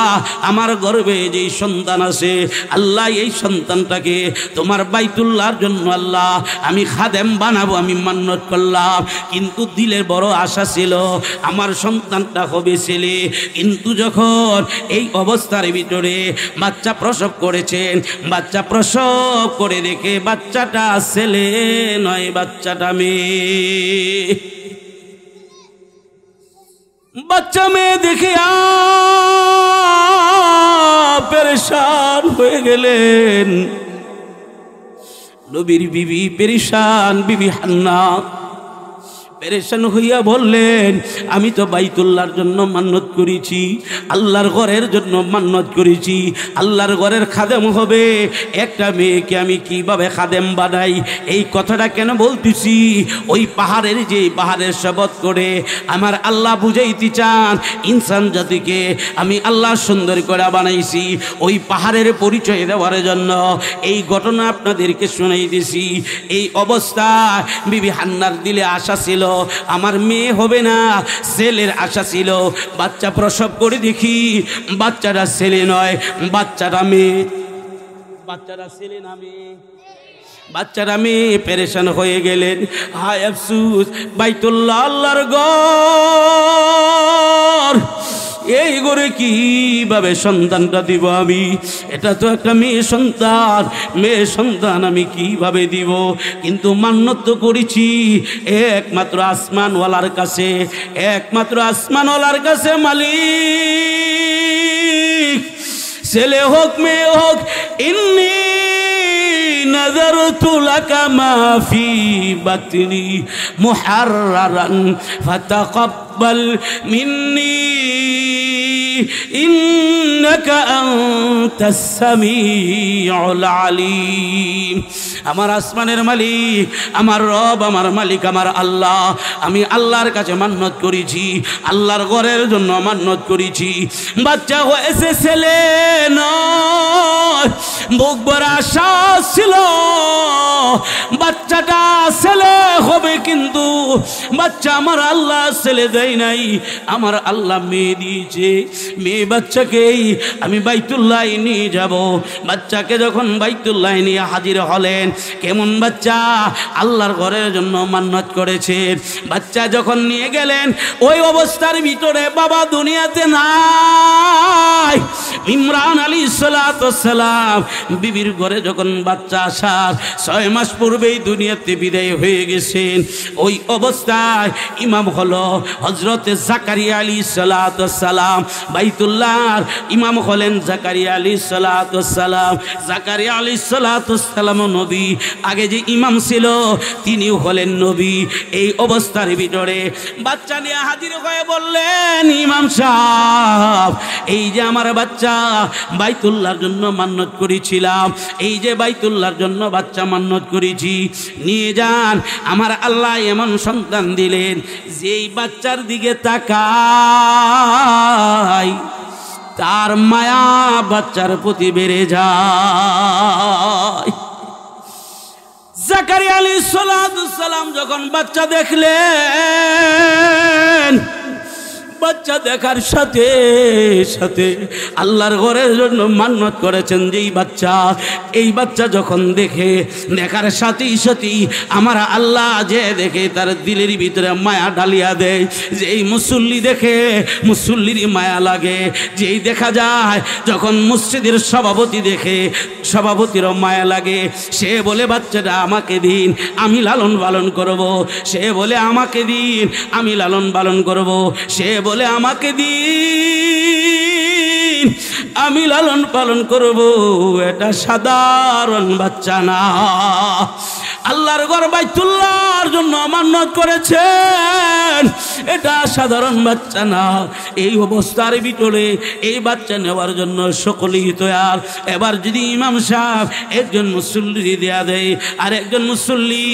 আমার গর্ভে যেই সন্তান আছে, আল্লাহ এই সন্তানটাকে তোমার বাইতুল্লাহর জন্য আল্লাহ আমি খাদেম বানাবো, আমি মান্নত করলাম। কিন্তু দিলের বড় আশা ছিল আমার সন্তানটা হবে ছেলে। কিন্তু যখন এই অবস্থার ভিতরে বাচ্চা প্রসব করেছেন, বাচ্চা প্রসব করে দেখে বাচ্চাটা ছেলে নয়, বাচ্চাটা মেয়ে। বাচ্চা মেয়ে দেখে পেরেশান হয়ে গেলেন। নবীর বিবি পেরেশান, বিবি হান্না পেরেশান হইয়া বললেন, আমি তো বাইতুল্লাহর জন্য মান্নত করেছি, আল্লাহর ঘরের জন্য মান্নত করেছি, আল্লাহর ঘরের খাদেম হবে একটা মেয়েকে আমি কিভাবে খাদেম বানাই? এই কথাটা কেন বলতেছি? ওই পাহাড়ের যে পাহাড়ের শপথ করে আমার আল্লাহ বুঝাইতে চান ইনসান জাতিকে আমি আল্লাহ সুন্দর করে বানাইছি, ওই পাহাড়ের পরিচয় দেওয়ার জন্য এই ঘটনা আপনাদেরকে শুনাইতেছি। এই অবস্থায় বিবি হান্নার দিলে আশা ছিল আমার মেয়ে হবে না, ছেলের আশা ছিল। বাচ্চা প্রসব করে দেখি বাচ্চাটা ছেলে নয়, বাচ্চাটা মেয়ে। বাচ্চাটা ছেলে না মেয়ে? বাচ্চারা মেয়ে। পেরেশান হয়ে গেলেন, হায় আফসুস, বাইতুল্লাহ আল্লাহর ঘর, এই ঘরে কিভাবে সন্তানটা দিব আমি? এটা তো একটা মেয়ে সন্তান, মেয়ে সন্তান আমি কিভাবে দিব? কিন্তু মান্নত তো করেছি একমাত্র আসমানওয়ালার কাছে, একমাত্র আসমানওয়ালার কাছে। মালিক, ছেলে হোক মেয়ে হোক, ইন্নী নাযারতু লাকা মা ফি বাতনি মুহাররারান ফাতাকাব্বাল মিন্নি ইন্নাকা আনতাস সামিউল আলিম। আমার আসমানের মালিক, আমার রব, আমার মালিক, আমার আল্লাহ, আমি আল্লাহর কাছে মান্নত করেছি, আল্লাহর ঘরের জন্য মান্নত করেছি। বাচ্চা হয়েছে ছেলে নয়, বুক ভরা আশা ছিল বাচ্চাটা ছেলে হবে, কিন্তু বাচ্চা আমার আল্লাহ ছেলে দেয় নাই, আমার আল্লাহ মেয়ে দিয়েছে। মেয়ে বাচ্চাকেই আমি বাইতুল্লাহ নিয়ে যাব। বাচ্চাকে যখন বাইতুল্লাহ নিয়ে হাজির হলেন, কেমন বাচ্চা আল্লাহর ঘরের জন্য মান্নত করেছে, বাচ্চা যখন নিয়ে গেলেন ওই অবস্থার ভিতরে বাবা দুনিয়াতে নাই। ইমরান আলাইহিস সালাম বিবির ঘরে যখন বাচ্চা আসার 6 মাস পূর্বেই দুনিয়াতে বিদায় হয়ে গেছেন। ওই অবস্থায় ইমাম হলো হযরতে জাকারিয়া আলাইহিস সালাম। বাইতুল্লাহর ইমাম হলেন জাকারিয়া আলাইহিস সালাম। জাকারিয়া আলাইহিস সালাম নবী, আগে যে ইমাম ছিল তিনিও হলেন নবী। এই অবস্থার ভিতরে বাচ্চা নিয়ে হাজির হয়ে বললেন, ইমাম সাহেব, এই যে আমার বাচ্চা বাইতুল্লাহর জন্য মান্নত করেছিলাম, এই যে বাইতুল্লাহর জন্য বাচ্চা মান্নত করেছি, নিয়ে যান। আমার আল্লাহ এমন সন্তান দিলেন যেই বাচ্চার দিকে তাকায় তার মায়া বাচ্চার প্রতি বেড়ে যায়। জাকারিয়া আলাইহিস সালাম যখন বাচ্চা দেখলেন, বাচ্চা দেখার সাথে সাথে আল্লাহর ঘরের জন্য মান্নত করেছেন যে এই বাচ্চা যখন দেখার সাথেই সাথেই আমার আল্লাহ যে দেখে তার দিলের ভিতরে মায়া ঢালিয়া দেয়। যে এই মুসল্লি দেখে মুসল্লির মায়া লাগে। যেই দেখা যায় যখন মসজিদের সভাপতি দেখে সভাপতিরও মায়া লাগে। সে বলে বাচ্চাটা আমাকে দিন, আমি লালন পালন করব। সে বলে আমাকে দিন, আমি লালন পালন করব। সে বলে আমাকে দিন, আমি লালন পালন করব। এটা সাধারণ বাচ্চা না। আল্লাহর ঘর বাইতুল্লাহর জন্য মান্নত করেছেন, এটা সাধারণ বাচ্চা না। এই অবস্থার ভিতরে এই বাচ্চা নেওয়ার জন্য সকলেই তৈয়ার। এবার যদি ইমাম সাহেব একজন মুসল্লি দেয়া দেয়, আর একজন মুসল্লি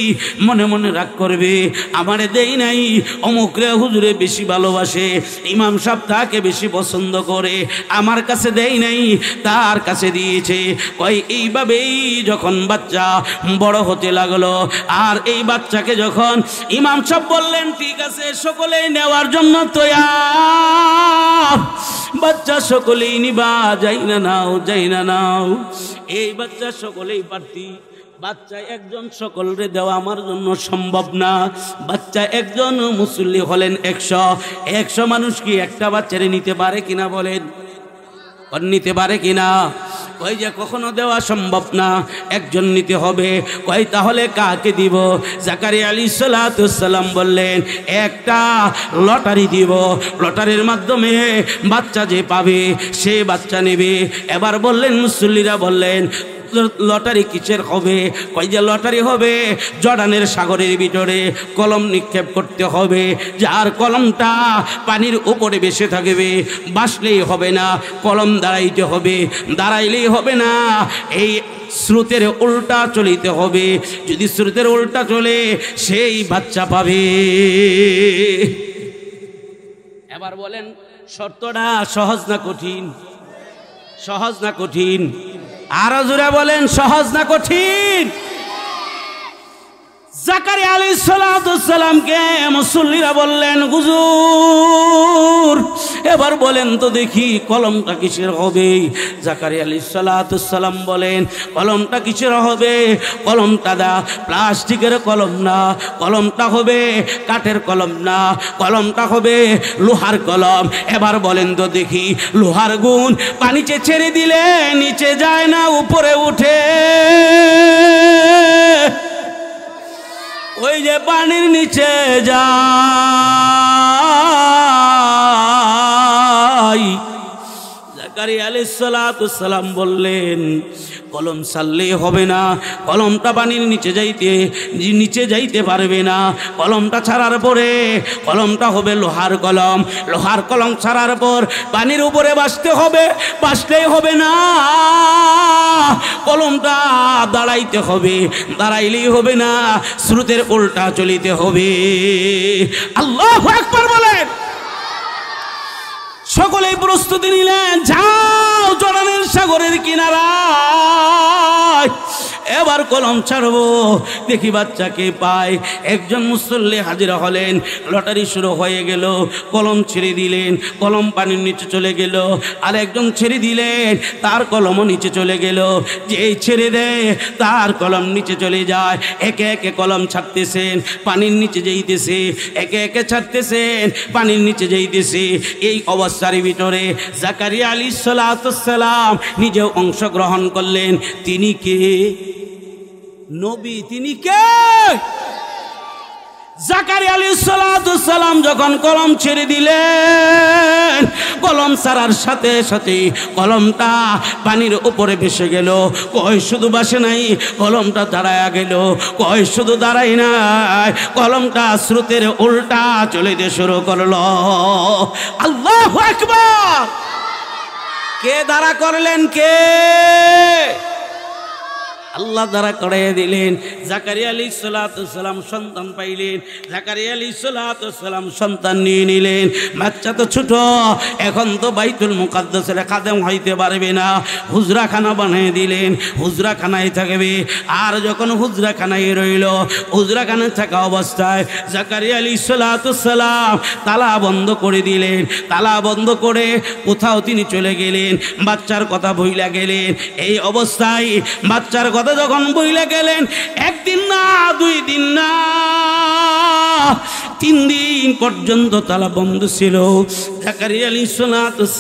মনে মনে রাগ করবে, আমারে দেই নাই, অমুকরে হুজুরে বেশি ভালোবাসে, ইমাম সাহেব তাকে বেশি পছন্দ করে, আমার কাছে দেই নাই, তার কাছে দিয়েছে। কই এইভাবেই যখন বাচ্চা বড় হতে লাগলো, আর এই বাচ্চাকে যখন ইমাম সাহেব বললেন ঠিক আছে সকলেই নেওয়ার জন্য তৈয়ার, বাচ্চা সকলেই নিবা, যাই না নাও, যাই না নাও। এই বাচ্চা সকলেই প্রার্থী। বাচ্চা একজন সকলরে দেওয়া আমার জন্য সম্ভব না। বাচ্চা একজন মুসল্লি হলেন 100 মানুষ কি একটা বাচ্চারে নিতে পারে কিনা বলেন? নিতে পারে কিনা? ওই যে কখনো দেওয়া সম্ভব না, একজন নিতে হবে। কই তাহলে কাকে দিব? জাকারিয়া আলাইহিস সালাম বললেন একটা লটারি দিব, লটারির মাধ্যমে বাচ্চা যে পাবে সে বাচ্চা নেবে। এবার বললেন মুসল্লিরা বললেন লটারি কিসের হবে? কই যে লটারি হবে জর্ডানের সাগরের ভিতরে কলম নিক্ষেপ করতে হবে, যার কলমটা পানির উপরে ভেসে থাকবে, বাসলেই হবে না, কলম দাঁড়াইতে হবে, দাঁড়াইলেই হবে না, এই স্রোতের উল্টা চলিতে হবে। যদি স্রোতের উল্টা চলে সেই বাচ্চা পাবে। এবার বলেন শর্তটা সহজ না কঠিন? সহজ না কঠিন? আরো জোরে বলেন সহজ না কঠিন? জাকারিয়া আলাইহিস সালামকে মুসল্লিরা বললেন হুজুর এবার বলেন তো দেখি কলমটা কিসের হবে? জাকারিয়া আলাইহিস সালাম বলেন কলমটা কিসের হবে? কলমটা দা প্লাস্টিকের কলম না, কলমটা হবে কাঠের কলম না, কলমটা হবে লোহার কলম। এবার বলেন তো দেখি লোহার গুণ পানিতে ছেড়ে দিলে নিচে যায় না উপরে উঠে? ওই যে পানির নিচে যায়। জাকারিয়া আলাইহিস সালাম বললেন কলম ছাড়লেই হবে না, কলমটা পানির নিচে যাইতে পারবে না। কলমটা ছাড়ার পরে কলমটা হবে লোহার কলম, লোহার কলম ছাড়ার পর পানির উপরে ভাসতে হবে, ভাসলেই হবে না, কলমটা দাঁড়াইতে হবে, দাঁড়াইলেই হবে না, স্রোতের উল্টা চলিতে হবে। আল্লাহু আকবার বলেন। সকলেই প্রস্তুতি নিলেন, যাও জর্ডানের সাগরের কিনারায়, এবার কলম ছাড়বো, দেখি বাচ্চাকে পায়। একজন মুসল্লি হাজিরা হলেন, লটারি শুরু হয়ে গেল, কলম ছেড়ে দিলেন, কলম পানির নিচে চলে গেল। আর একজন ছেড়ে দিলেন, তার কলমও নিচে চলে গেল। যেই ছেড়ে দেয় তার কলম নিচে চলে যায়। একে একে কলম ছাড়তেছেন, পানির নিচে যাইতেছে, একে একে ছাড়তেছেন, পানির নিচে যাইতেছে। এই অবস্থার ভিতরে জাকারিয়া আলাইহিস সালাম নিজেও অংশগ্রহণ করলেন। তিনি কে? নবী। তিনি কে? জাকারিয়া আলাইহিস সালাম যখন কলম ছেড়ে দিলেন, কলম ছাড়ার সাথে সাথে কলমটা পানির উপরে ভেসে গেল। কই শুধু ভাসে নাই, কলমটা দাঁড়ায়া গেল। কই শুধু দাঁড়াই নাই, কলমটা স্রোতের উল্টা চলিতে শুরু করলো। আল্লাহু আকবার। কে দাঁড়া করলেন? কে? আল্লাহ দ্বারা করাইয়া দিলেন। জাকারিয়া আলাইহিস সালাম সন্তান পাইলেন। জাকারিয়া আলাইহিস সালাম সন্তান নিয়ে নিলেন। বাচ্চা তো ছোট, এখন তো বাইতুল মুকাদ্দাসের খাদেম হইতে পারবে না, হুজরাখানা বানিয়ে দিলেন। হুজরাখানায় থাকবে। আর যখন হুজরাখানায় রইল, হুজরাখানায় থাকা অবস্থায় জাকারিয়া আলাইহিস সালাম তালা বন্ধ করে দিলেন। তালা বন্ধ করে কোথাও তিনি চলে গেলেন, বাচ্চার কথা ভুইলা গেলেন। এই অবস্থায় বাচ্চার কথা যখন ভুইলা গেলেন, একদিন না, 2 দিন না, 3 দিন পর্যন্ত তালা বন্ধ ছিল। জাকারিয়া আলাইহিস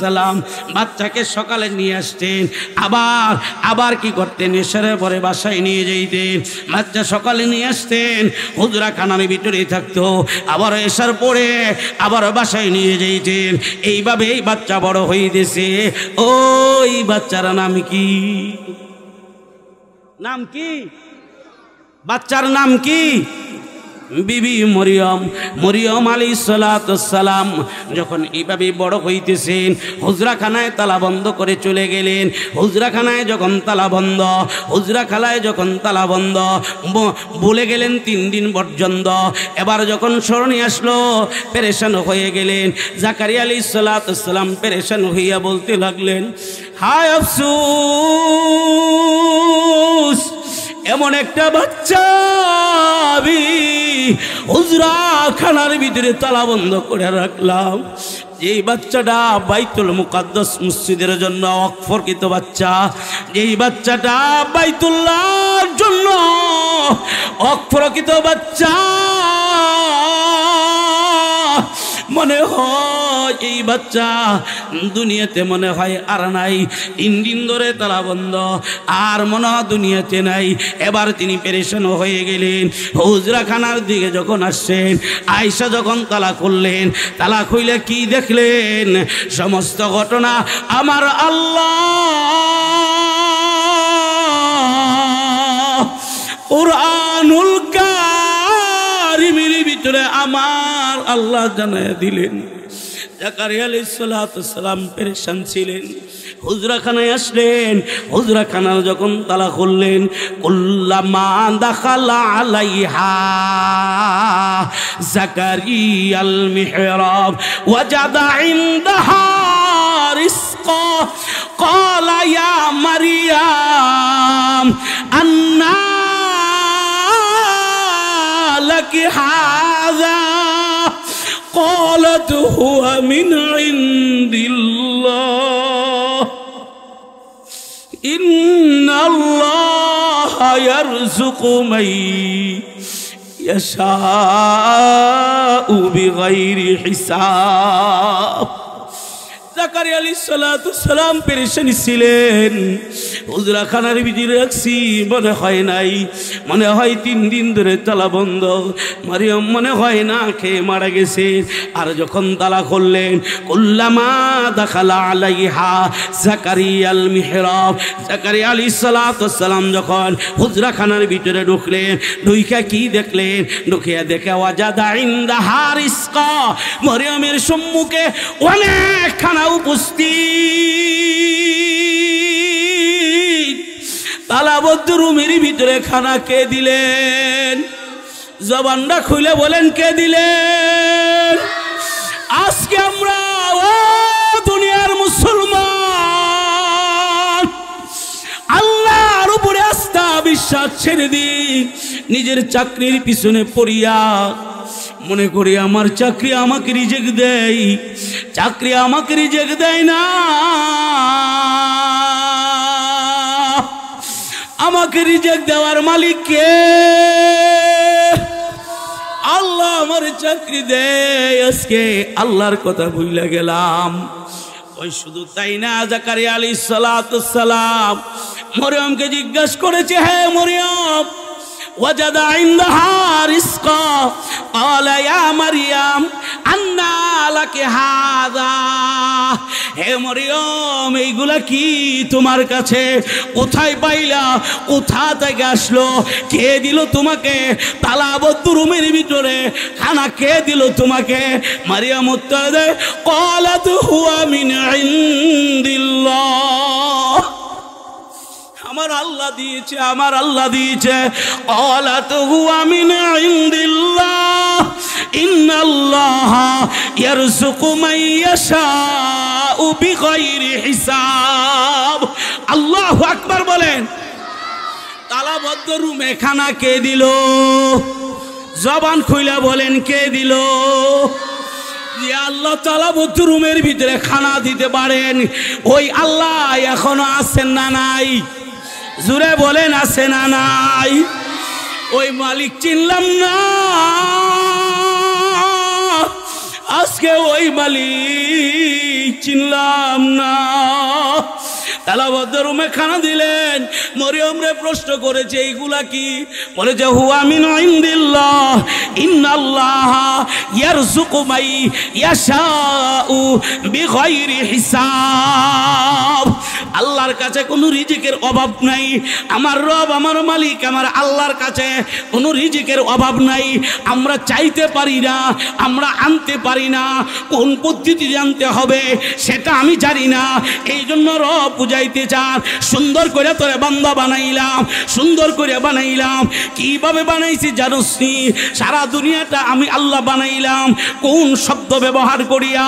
সালাম বাচ্চাকে সকালে নিয়ে আসতেন, আবার কি করতেন, এশারের পরে বাসায় নিয়ে যেতেন। বাচ্চা সকালে নিয়ে আসতেন, হুজরাখানার ভিতরেই থাকতো, আবার এশার পরে আবার বাসায় নিয়ে যেতেন। এইভাবেই বাচ্চা বড় হইতেছে। ওই বাচ্চার নাম কি? নাম কি? বাচ্চার নাম কি? বিবি মরিয়ম। মরিয়ম আলাইহিস সালাম যখন এইভাবে বড় হইতেছেন, হুজরাখানায় তালা বন্ধ করে চলে গেলেন। হুজরাখানায় যখন তালা বন্ধ, হুজরাখানায় যখন তালা বন্ধ বলে গেলেন 3 দিন পর্যন্ত। এবার যখন স্মরণে আসলো, পেরেশান হয়ে গেলেন। জাকারিয়া আলাইহিস সালাম পেরেশান হইয়া বলতে লাগলেন, হায় আফসোস, এমন একটা বাচ্চা আমি হুজরাখানার ভিতরে তালা বন্ধ করে রাখলাম। এই বাচ্চাটা বাইতুল মুকাদ্দাস মসজিদের জন্য ওয়াকফকৃত বাচ্চা। এই বাচ্চাটা বাইতুল্লাহর জন্য ওয়াকফকৃত বাচ্চা। মনে হয় এই বাচ্চা দুনিয়াতে মনে হয় আর নাই। 3 দিন ধরে তালা বন্ধ, আর মনে হয় দুনিয়াতে নাই। এবার তিনি পেরেশান হয়ে গেলেন। হুজরাখানার দিকে যখন আসছেন, আয়েশা যখন তালা খুললেন, তালা খুলে কি দেখলেন? সমস্ত ঘটনা আমার আল্লাহ কুরআনুল কারীমের ভিতরে আমার আল্লাহ জানায়া দিলেন। জাকারিয়া আলাইহিস সালাম পেরেশান ছিলেন। হুজরাখানায় আসলেন। হুজরাখানার যখন তালা খুললেন, কুল্লামা দাখালা আলাইহা জাকারিয়াল মিহরাব ওয়াজাদা ইনদাহা রিজকা ক্বালা ইয়া মারইয়াম আন্না লাকি হাযা قالت هو من عند الله إن الله يرزق من يشاء بغير حساب। জাকারিয়া আলাইহিস সালাম পেরেশানি ছিলেন। হুজরাখানার ভিতরে রাখছি, মনে হয় নাই, মনে হয় 3 দিন ধরে তালা বন্ধ। মারিয়াম মনে হয় না খেয়ে মারা গেছে। আর যখন তালা খুললেন, কুল্লামা দাখালা আলাইহা জাকারিয়াল মিহরাব, জাকারিয়া আলাইহিস সালাম যখন হুজরাখানার ভিতরে ঢুকলেন, ঢুইকা কি দেখলেন? ঢুকিয়া দেখে ওয়াজাদা ইনদাহা রিজকা, মারিয়ামের সম্মুখে অনেক খানা উপস্থিত। তালাবদ্ধ রুমের ভিতরে খানা কে দিলেন? জবানটা খুলে বলেন, কে দিলেন? আজকে আমরা ও দুনিয়ার মুসলমান আল্লাহর উপরে আস্থা বিশ্বাস ছেড়ে দিই, নিজের চাকরির পিছনে পড়িয়া মনে করি আমার চাকরি আমাকে রিজেক্ট দেয়। চাকরি আমাকে রিজেক্ট দেয় না, আমাকে রিজেক্ট দেওয়ার মালিক কে? আল্লাহ আমার চাকরি দেয়। আজকে আল্লাহর কথা ভুলে গেলাম। ওই শুধু তাই না, জাকারিয়া আলাইহিস সালাম মরিয়মকে জিজ্ঞাসা করেছে, হে মরিয়ম, ওয়াজাদা ইনদাহা রিজকা ক্বালা ইয়া মারইয়াম আন্না লাকি হাযা, হে মরিয়ম এইগুলা কি তোমার কাছে? কোথায় পাইলা? কোথা থেকে আসলো? কে দিল তোমাকে? তালাবদ্ধ রুমের ভিতরে খানা কে দিল তোমাকে? মারিয়াম উত্তর দেয়, ক্বালাত হুয়া মিন ইনদিল্লাহ, আমার আল্লাহ দিয়েছে, আমার আল্লাহ দিয়েছে। ক্বালাত হুয়া মিন ইনদিল্লাহ ইন্নাল্লাহা ইয়ারযুকু মান ইয়াশাউ বিগাইরি হিসাব। আল্লাহু আকবার বলেন। তালাবদ্ধ রুমে খানা কে দিল? জবান খুইলা বলেন কে দিল? যে আল্লাহ তালাবদ্ধ রুমের ভিতরে খানা দিতে পারেন ওই আল্লাহ এখনো আছেন না নাই? জুড়ে বলেন আছে না নাই? ওই মালিক চিনলাম না, আজকে ওই মালিক চিনলাম না। তালাবদ্ধ রুমে খানা দিলেন। মরিয়ম রে প্রশ্ন করেছে এইগুলা কি? বলেছে হুয়া মিন ইনদিল্লাহ ইন্নাল্লাহা ইয়ারযুকু মান ইয়াশাউ বিগাইরি হিসাব। আল্লাহর কাছে কোনো রিজিকের অভাব নাই। আমার রব, আমার মালিক, আমার আল্লাহর কাছে কোনো রিজিকের অভাব নাই। আমরা চাইতে পারি না, আমরা আনতে পারি না। কোন পদ্ধতি জানতে হবে সেটা আমি জানি না। এই জন্য রব বুঝাইতে চান, সুন্দর করে তোরে বান্দা বানাইলাম, সুন্দর করে বানাইলাম। কিভাবে বানাইছি জানোস নি? সারা দুনিয়াটা আমি আল্লাহ বানাইলাম কোন শব্দ ব্যবহার করিয়া?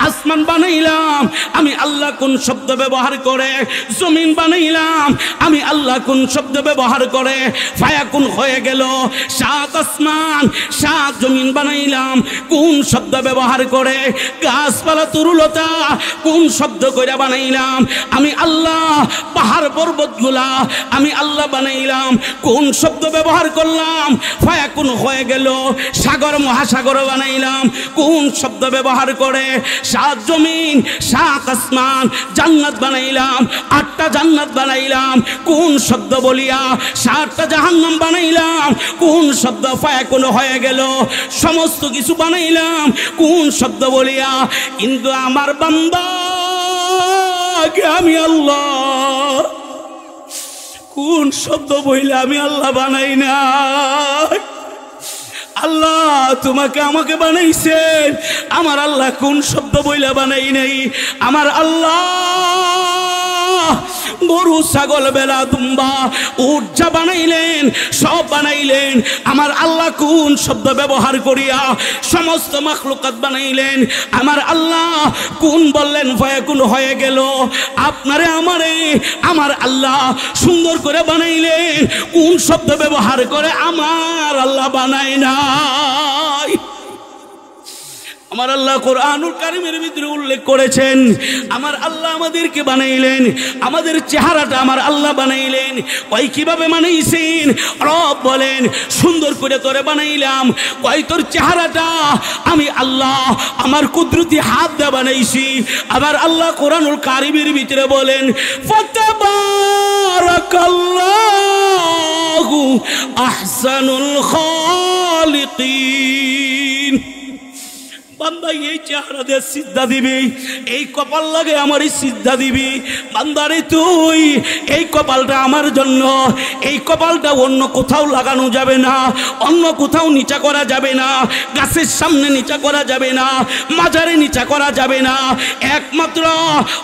আসমান বানাইলাম আমি আল্লাহ কোন শব্দ ব্যবহার করে? জমিন বানাইলাম আমি আল্লাহ কোন শব্দ ব্যবহার করে? ফায়াকুন হয়ে গেল। সাত আসমান সাত জমিন বানাইলাম কোন শব্দ ব্যবহার করে? গাছপালা তরুলতা কোন শব্দ করে বানাইলাম আমি আল্লাহ? পাহাড় পর্বতগুলা আমি আল্লাহ বানাইলাম কোন শব্দ ব্যবহার করলাম? ফায়াকুন হয়ে গেল। সাগর মহাসাগর বানাইলাম কোন শব্দ ব্যবহার করে? সাত জমিন সাত আসমান। জান্নাত বানাইলাম, আটটা জান্নাত বানাইলাম কোন শব্দ বলিয়া? সাতটা জাহান্নাম বানাইলাম কোন শব্দ? ফায়াকুন হয়ে গেল। সমস্ত কিছু বানাইলাম কোন শব্দ বলিয়া? কিন্তু আমার বান্দা আমি আল্লাহ কোন শব্দ বইলে আমি আল্লাহ বানাই না? আল্লাহ তোমাকে আমাকে বানাইছেন, আমার আল্লাহ কোন শব্দ বইলা বানাই নাই? আমার আল্লাহ গরু ছাগল বেলা দুম্বা উট যা বানাইলেন সব বানাইলেন আমার আল্লাহ কোন শব্দ ব্যবহার করিয়া? সমস্ত মাখলুকাত বানাইলেন আমার আল্লাহ কোন বললেন ফায়াকুন হয়ে গেল? আপনারে আমারে আমার আল্লাহ সুন্দর করে বানাইলেন কোন শব্দ ব্যবহার করে? আমার আল্লাহ বানায় নাই। আমার আল্লাহ কোরআনুল কারীমের ভিতরে উল্লেখ করেছেন আমার আল্লাহ আমাদেরকে বানাইলেন, আমাদের চেহারাটা আমার আল্লাহ বানাইলেন। কই কিভাবে বানাইছেন? রব বলেন সুন্দর করে তোরে বানাইলাম। কই তোর চেহারাটা আমি আল্লাহ আমার কুদরতি হাত দিয়ে বানাইছি। আমার আল্লাহ কোরআনুল কারীমের ভিতরে বলেন ফাতাবারাকাল্লাহু আহসানুল খালিকিন। বান্দা এই চেহারা দিয়ে সিজদা দিবি, এই কপাল লাগে আমার সিজদা দিবি। বান্দারে তুই এই কপালটা আমার জন্য, এই কপালটা অন্য কোথাও লাগানো যাবে না, অন্য কোথাও নিচা করা যাবে না, গাছের সামনে নিচা করা যাবে না, মাজারে নিচা করা যাবে না। একমাত্র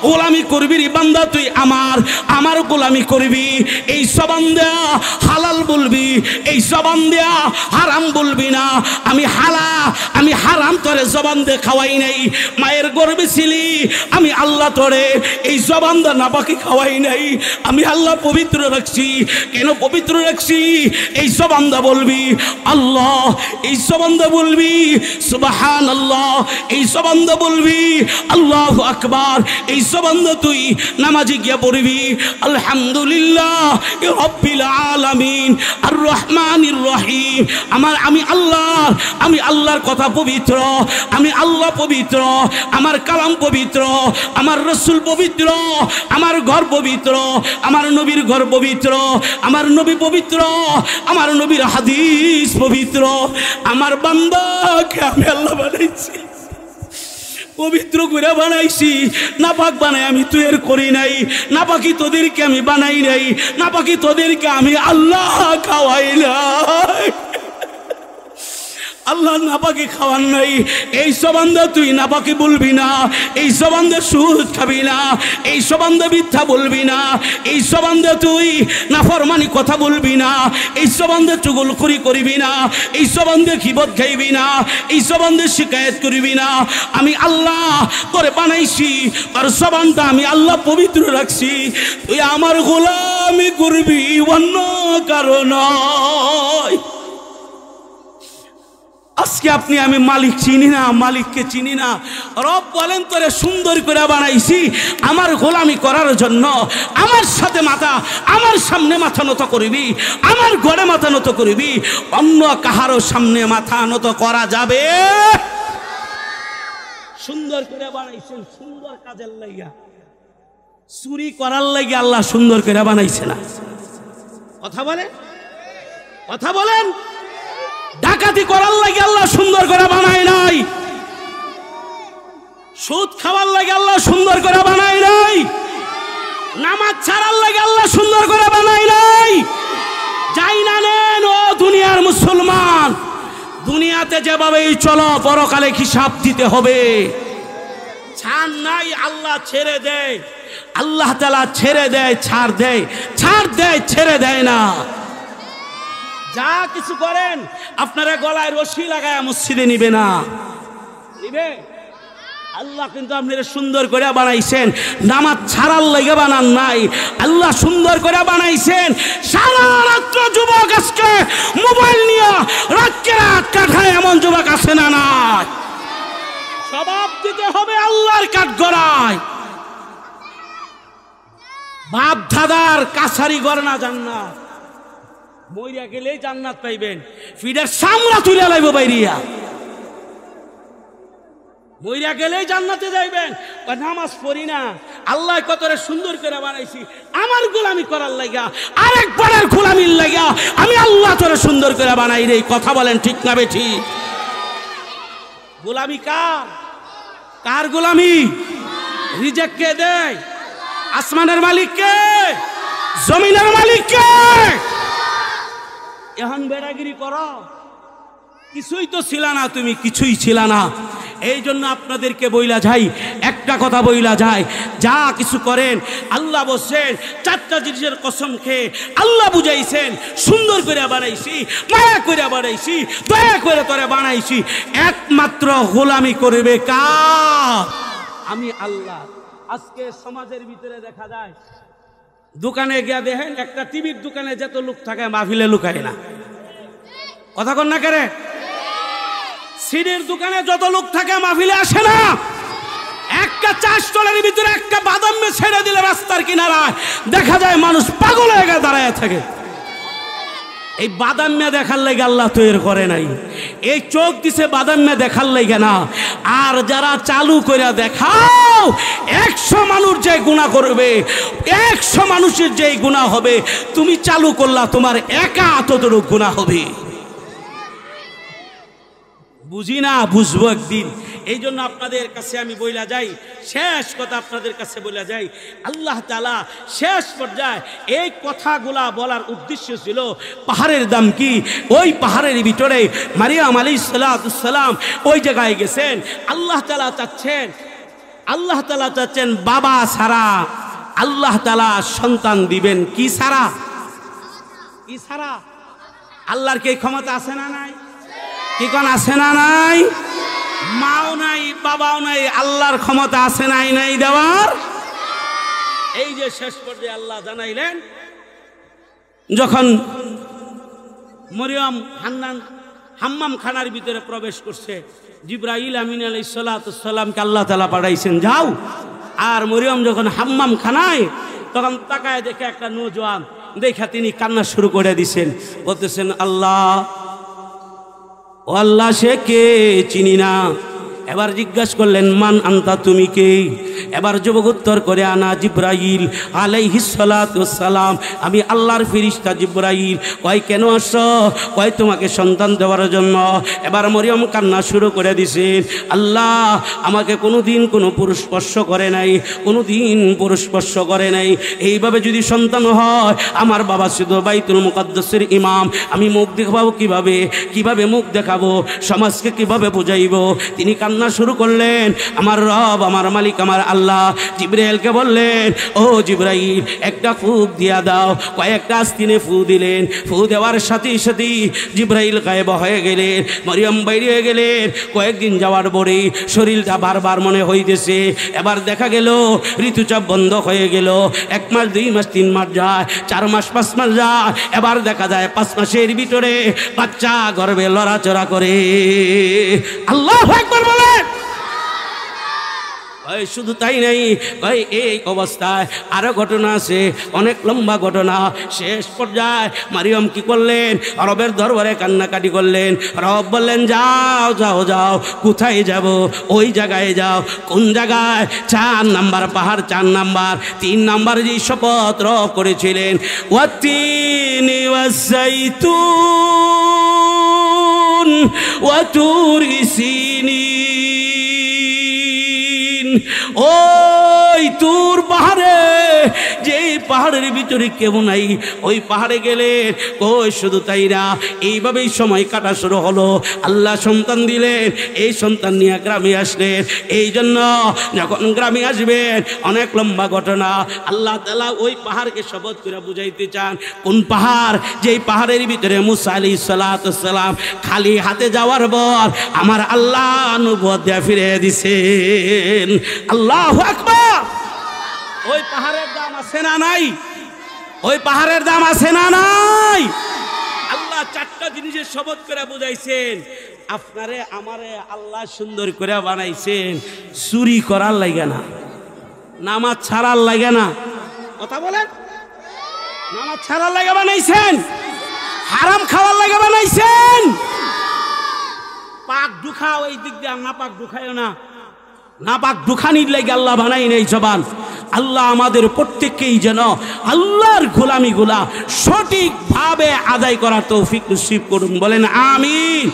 গোলামি করবি রে বান্দা তুই আমার, আমার গোলামি করবি। এই জবান দেয়া হালাল বলবি, এই জবান দেয়া হারাম বলবি না। আমি হারাম তোরে জবান দে খাওয়াই নাই। মায়ের গর্ভে ছিলি আমি আল্লাহ তোরে এই জবান দা নাপাকি খাওয়াই নাই। আমি আল্লাহ পবিত্র রাখছি। কেন পবিত্র রাখছি? এই জবান দা বলবি আল্লাহ, এই জবান দা বলবি সুবহানাল্লাহ, এই জবান দা বলবি আল্লাহু আকবার, এই জবান দা তুই নামাজে গিয়া পড়বি আলহামদুলিল্লাহ রাব্বিল আলামিন আর রহমানির রহিম। আমি আল্লাহর কথা পবিত্র, আমি আল্লাহ পবিত্র, আমার কালাম পবিত্র, আমার রাসূল পবিত্র, আমার ঘর পবিত্র, আমার নবীর ঘর পবিত্র, আমার নবী পবিত্র, আমার নবীর হাদিস পবিত্র। আমার বান্দাকে আমি আল্লাহ বানাইছি, পবিত্র করে বানাইছি। নাপাক বানাই আমি তৈরি করি নাই, নাপাকি তোদেরকে আমি বানাই নাই, নাপাকি তোদেরকে আমি আল্লাহ খাওয়াই নাই। আল্লাহ নাপাকি খাওয়ার নাই, এই সবান্ধে তুই নাপাকি বলবি না, এই সবান্ধে সুদ খাবি না, এই সবান্ধে মিথ্যা বলবি না, এই সবান্ধে তুই নাফরমানি কথা বলবি না, এই সবান্ধে চুগলখড়ি করবি না, এই সবান্ধে গীবত খাইবি না, এই সবান্ধে শিকায়ত করবি না। আমি আল্লাহ তোরে বানাইছি, তোর সবানটা আমি আল্লাহ পবিত্র রাখছি, তুই আমার গোলামি করবি, অন্য কারণ নয়। আজকে আপনি আমি মালিক চিনি না, মালিককে চিনি না। রব বলেন তোরে সুন্দর করে বানাইছি আমার গোলামি করার জন্য, আমার সাথে মাথা, আমার সামনে মাথা নত করবি, আমার গড়ে মাথা নত করবি, অন্য কাহারও সামনে মাথা নত করা যাবে। সুন্দর করে বানাইছেন, সুন্দর কাজের লাইগা, চুরি করার লাগি আল্লাহ সুন্দর করে বানাইছে না। কথা বলেন, কথা বলেন। ডাকাতি করার লাগে আল্লাহ সুন্দর করে বানায় নাই, সুদ খাওয়ার লাগে আল্লাহ সুন্দর করে বানায় নাই, নামাজ ছাড়ার লাগে আল্লাহ সুন্দর করে বানায় নাই। যাই না নেন ও দুনিয়ার মুসলমান, দুনিয়াতে যেভাবেই চলো পরকালে হিসাব দিতে হবে। ছাড় নাই, আল্লাহ ছেড়ে দেয়, আল্লাহ তাআলা ছেড়ে দেয়, ছাড় দেয়, ছাড় দেয়, ছেড়ে দেয় না। যা কিছু করেন আপনারা গলায় রশি লাগায় মসজিদে নিবে না, নিবে। আল্লাহ কিন্তু আপনারা সুন্দর করে বানাইছেন, নামাজ ছাড়ার লাগে বানান নাই, আল্লাহ সুন্দর করে বানাইছেন। সারা রাত্র যুবক আজকে মোবাইল নিয়ে রাতকে রাত কাটায় এমন যুবক আছে না? নাই। সবাব দিতে হবে আল্লাহর কাঠগড়ায়। বাপ দাদার কাছারি ঘর না জান্নাত, মইরা গেলেই জান্নাত পাইবেন, ফিডের সামরা তুলে লাইব বাইরিয়া, মইরা গেলেই জান্নাতে যাইবেন। নামাজ পড়ি না, আল্লাহ কতরে সুন্দর করে বানাইছি আমার গোলামি করার লাগা, আরেকবারের গোলামির লাগা আমি আল্লাহ তোরে সুন্দর করে বানাই রে। কথা বলেন ঠিক না বেঠি? গোলামি কার? কার গোলামি? রিজেক কে দেয়? আসমানের মালিক কে? জমিনের মালিক কে? এখন বেড়াগিরি করো, কিছুই তো ছিল না, তুমি কিছুই ছিল না। এই জন্য আপনাদেরকে বইলা যাই, একটা কথা বইলা যায়, যা কিছু করেন আল্লাহ বলছেন, চারটা জিনিসের কসম খেয়ে আল্লাহ বুঝাইছেন, সুন্দর করে বানাইছি, মায়া করে বানাইছি, দয়া করে তোরে বানাইছি, একমাত্র গোলামি করবে কার? আমি আল্লাহ। আজকে সমাজের ভিতরে দেখা যায়, দোকানে গিয়া দেখেন, একটা টিভির দোকানে যত লোক থাকে মাহফিলে লুকায় না। কথা কন না করে? সিডির দোকানে যত লোক থাকে মাহফিলে আসে না। একটা চা স্টলের ভিতরে একটা বাদাম ছেড়ে দিলে রাস্তার কিনারায় দেখা যায় মানুষ পাগল হয়ে গিয়ে দাঁড়ায় থাকে। এই বাদাম দেখার লাগে আল্লাহ তৈরি করে নাই, এই চোখ দিছে বাদাম দেখার লাগে না। আর যারা চালু করে দেখাও, 100 মানুষ যে গুনাহ করবে, 100 মানুষের যে গুনাহ হবে, তুমি চালু করলা তোমার একা ততটুকু গুনাহ হবে। বুঝি না, বুঝবো একদিন। এই জন্য আপনাদের কাছে আমি বইলা যাই, শেষ কথা আপনাদের কাছে বইলা যাই, আল্লাহ তাআলা শেষ পর্যায়ে এই কথাগুলা বলার উদ্দেশ্য ছিল পাহাড়ের দাম কি। ওই পাহাড়ের ভিতরে মারিয়াম আলাইহিস সালাম ওই জায়গায় গেছেন। আল্লাহ তাআলা চাচ্ছেন, আল্লাহ তাআলা চাচ্ছেন বাবা ছাড়া আল্লাহ তাআলা সন্তান দিবেন। কি ছাড়া? কি ছাড়া? আল্লাহর কি ক্ষমতা আছে না নাই? কি কোন আছে না নাই? মাও নাই, বাবাও নাই, আল্লাহর ক্ষমতা আছে নাই নাই দেওয়ার। এই যে শেষ পর্যায়ে আল্লাহ জানাইলেন, যখন মরিয়ম হাম্মাম খানার ভিতরে প্রবেশ করছে, জিবরাইল আমিন আলাইহিস সালামকে আল্লাহ তাআলা পাঠাইছেন, যাও। আর মরিয়ম যখন হাম্মাম খানায়, তখন তাকায় দেখে একটা নওজোয়ান, দেখা তিনি কান্না শুরু করে দিছেন, বলতেছেন আল্লাহ, ও আল্লাহ সে কে চিনি না। এবার জিজ্ঞাসা করলেন মান আনতা, তুমি কে? এবার যুবক উত্তর করে আনা জিব্রাইল আলাইহিস সালাতু ওয়াস সালাম, আমি আল্লাহর ফেরেশতা জিব্রাইল। কয় কেন আসছো? কয় তোমাকে সন্তান দেওয়ার জন্য। এবার মরিয়ম কান্না শুরু করে দিছেন, আল্লাহ আমাকে কোনোদিন কোনো পুরুষ স্পর্শ করে নাই, কোনোদিন পুরুষ স্পর্শ করে নাই। এইভাবে যদি সন্তান হয়, আমার বাবা শুধু বাইতুল মুকাদ্দাসের ইমাম, আমি মুখ দেখাবো কিভাবে? কিভাবে মুখ দেখাবো? সমাজকে কিভাবে বুঝাইব? তিনি কান্না শুরু করলেন। আমার রব, আমার মালিক, আমার আল্লাহ জিব্রাইলকে বললেন, ও জিব্রাইল একটা ফুঁক দিয়া দাও। কয়েকটা আস্তিনে ফু দিলেন। ফু দেওয়ার সাথে সাথে জিব্রাইল গায়েব হয়ে গেলেন, মরিয়ম বাইরে হয়ে গেলেন। কয়েকদিন যাওয়ার পরে শরীরটা বারবার মনে হইতেছে। এবার দেখা গেল ঋতুচাপ বন্ধ হয়ে গেল। 1 মাস 2 মাস 3 মাস যায়, 4 মাস 5 মাস যায়। এবার দেখা যায় 5 মাসের ভিতরে বাচ্চা গর্ভে লড়াচড়া করে। আল্লাহু আকবার বলেন। শুধু তাই নাই, এই অবস্থায় আরো ঘটনা আছে, অনেক লম্বা ঘটনা। শেষ পর্যায়ে মারিয়ম কি করলেন? রবের দরবারে কান্নাকাটি করলেন। রব বললেন, যাও যাও যাও। কোথায় যাব? ওই জায়গায় যাও। কোন জায়গায়? 4 নাম্বার পাহাড়, 4 নাম্বার। 3 নাম্বার যে শপথ রব করেছিলেন, ওয়াতিনি ওয়াসাইতুন ওয়া তুরি সিনিন। ওই তুর পাহাড়ে, যেই পাহাড়ের ভিতরে কেউ নাই, ওই পাহাড়ে গেলে কই শুধু তাই না, এইভাবেই সময় কাটা শুরু হলো। আল্লাহ সন্তান দিলেন, এই সন্তান নিয়ে গ্রামে আসলেন। এই জন্য যখন গ্রামে আসবেন, অনেক লম্বা ঘটনা। আল্লাহ তাআলা ওই পাহাড়কে শপথ করে বুঝাইতে চান। কোন পাহাড়? যেই পাহাড়ের ভিতরে মুসা আলাইহিস সালাতু ওয়াস সালাম খালি হাতে যাওয়ার পর আমার আল্লাহ নবুয়ত দিয়ে ফিরে দিছেন। আল্লাহু আকবার। ওই পাহাড়ের দাম আছে না নাই? ওই পাহাড়ের দাম আছে না নাই? আল্লাহ 4টা জিনিসের শপথ করে বুঝাইছেন। আপনারে আমারে আল্লাহ সুন্দর করে বানাইছেন চুরি করার লাগে না, নামাজ ছাড়ার লাগে না। কথা বলেন, নামাজ ছাড়ার লাগে বানাইছেন, হারাম খাওয়ার লাগে বানাইছেন। পাক ঢুকাও এই দিক দিয়ে, না পাক ঢুকায়ও না। না পাক ঢুকানির লাগে আল্লাহ বানাই নেই জবান। আল্লাহ আমাদের প্রত্যেককেই যেন আল্লাহর গোলামিগুলা সঠিকভাবে আদায় করার তৌফিক নসিব করুন। বলেন আমিন।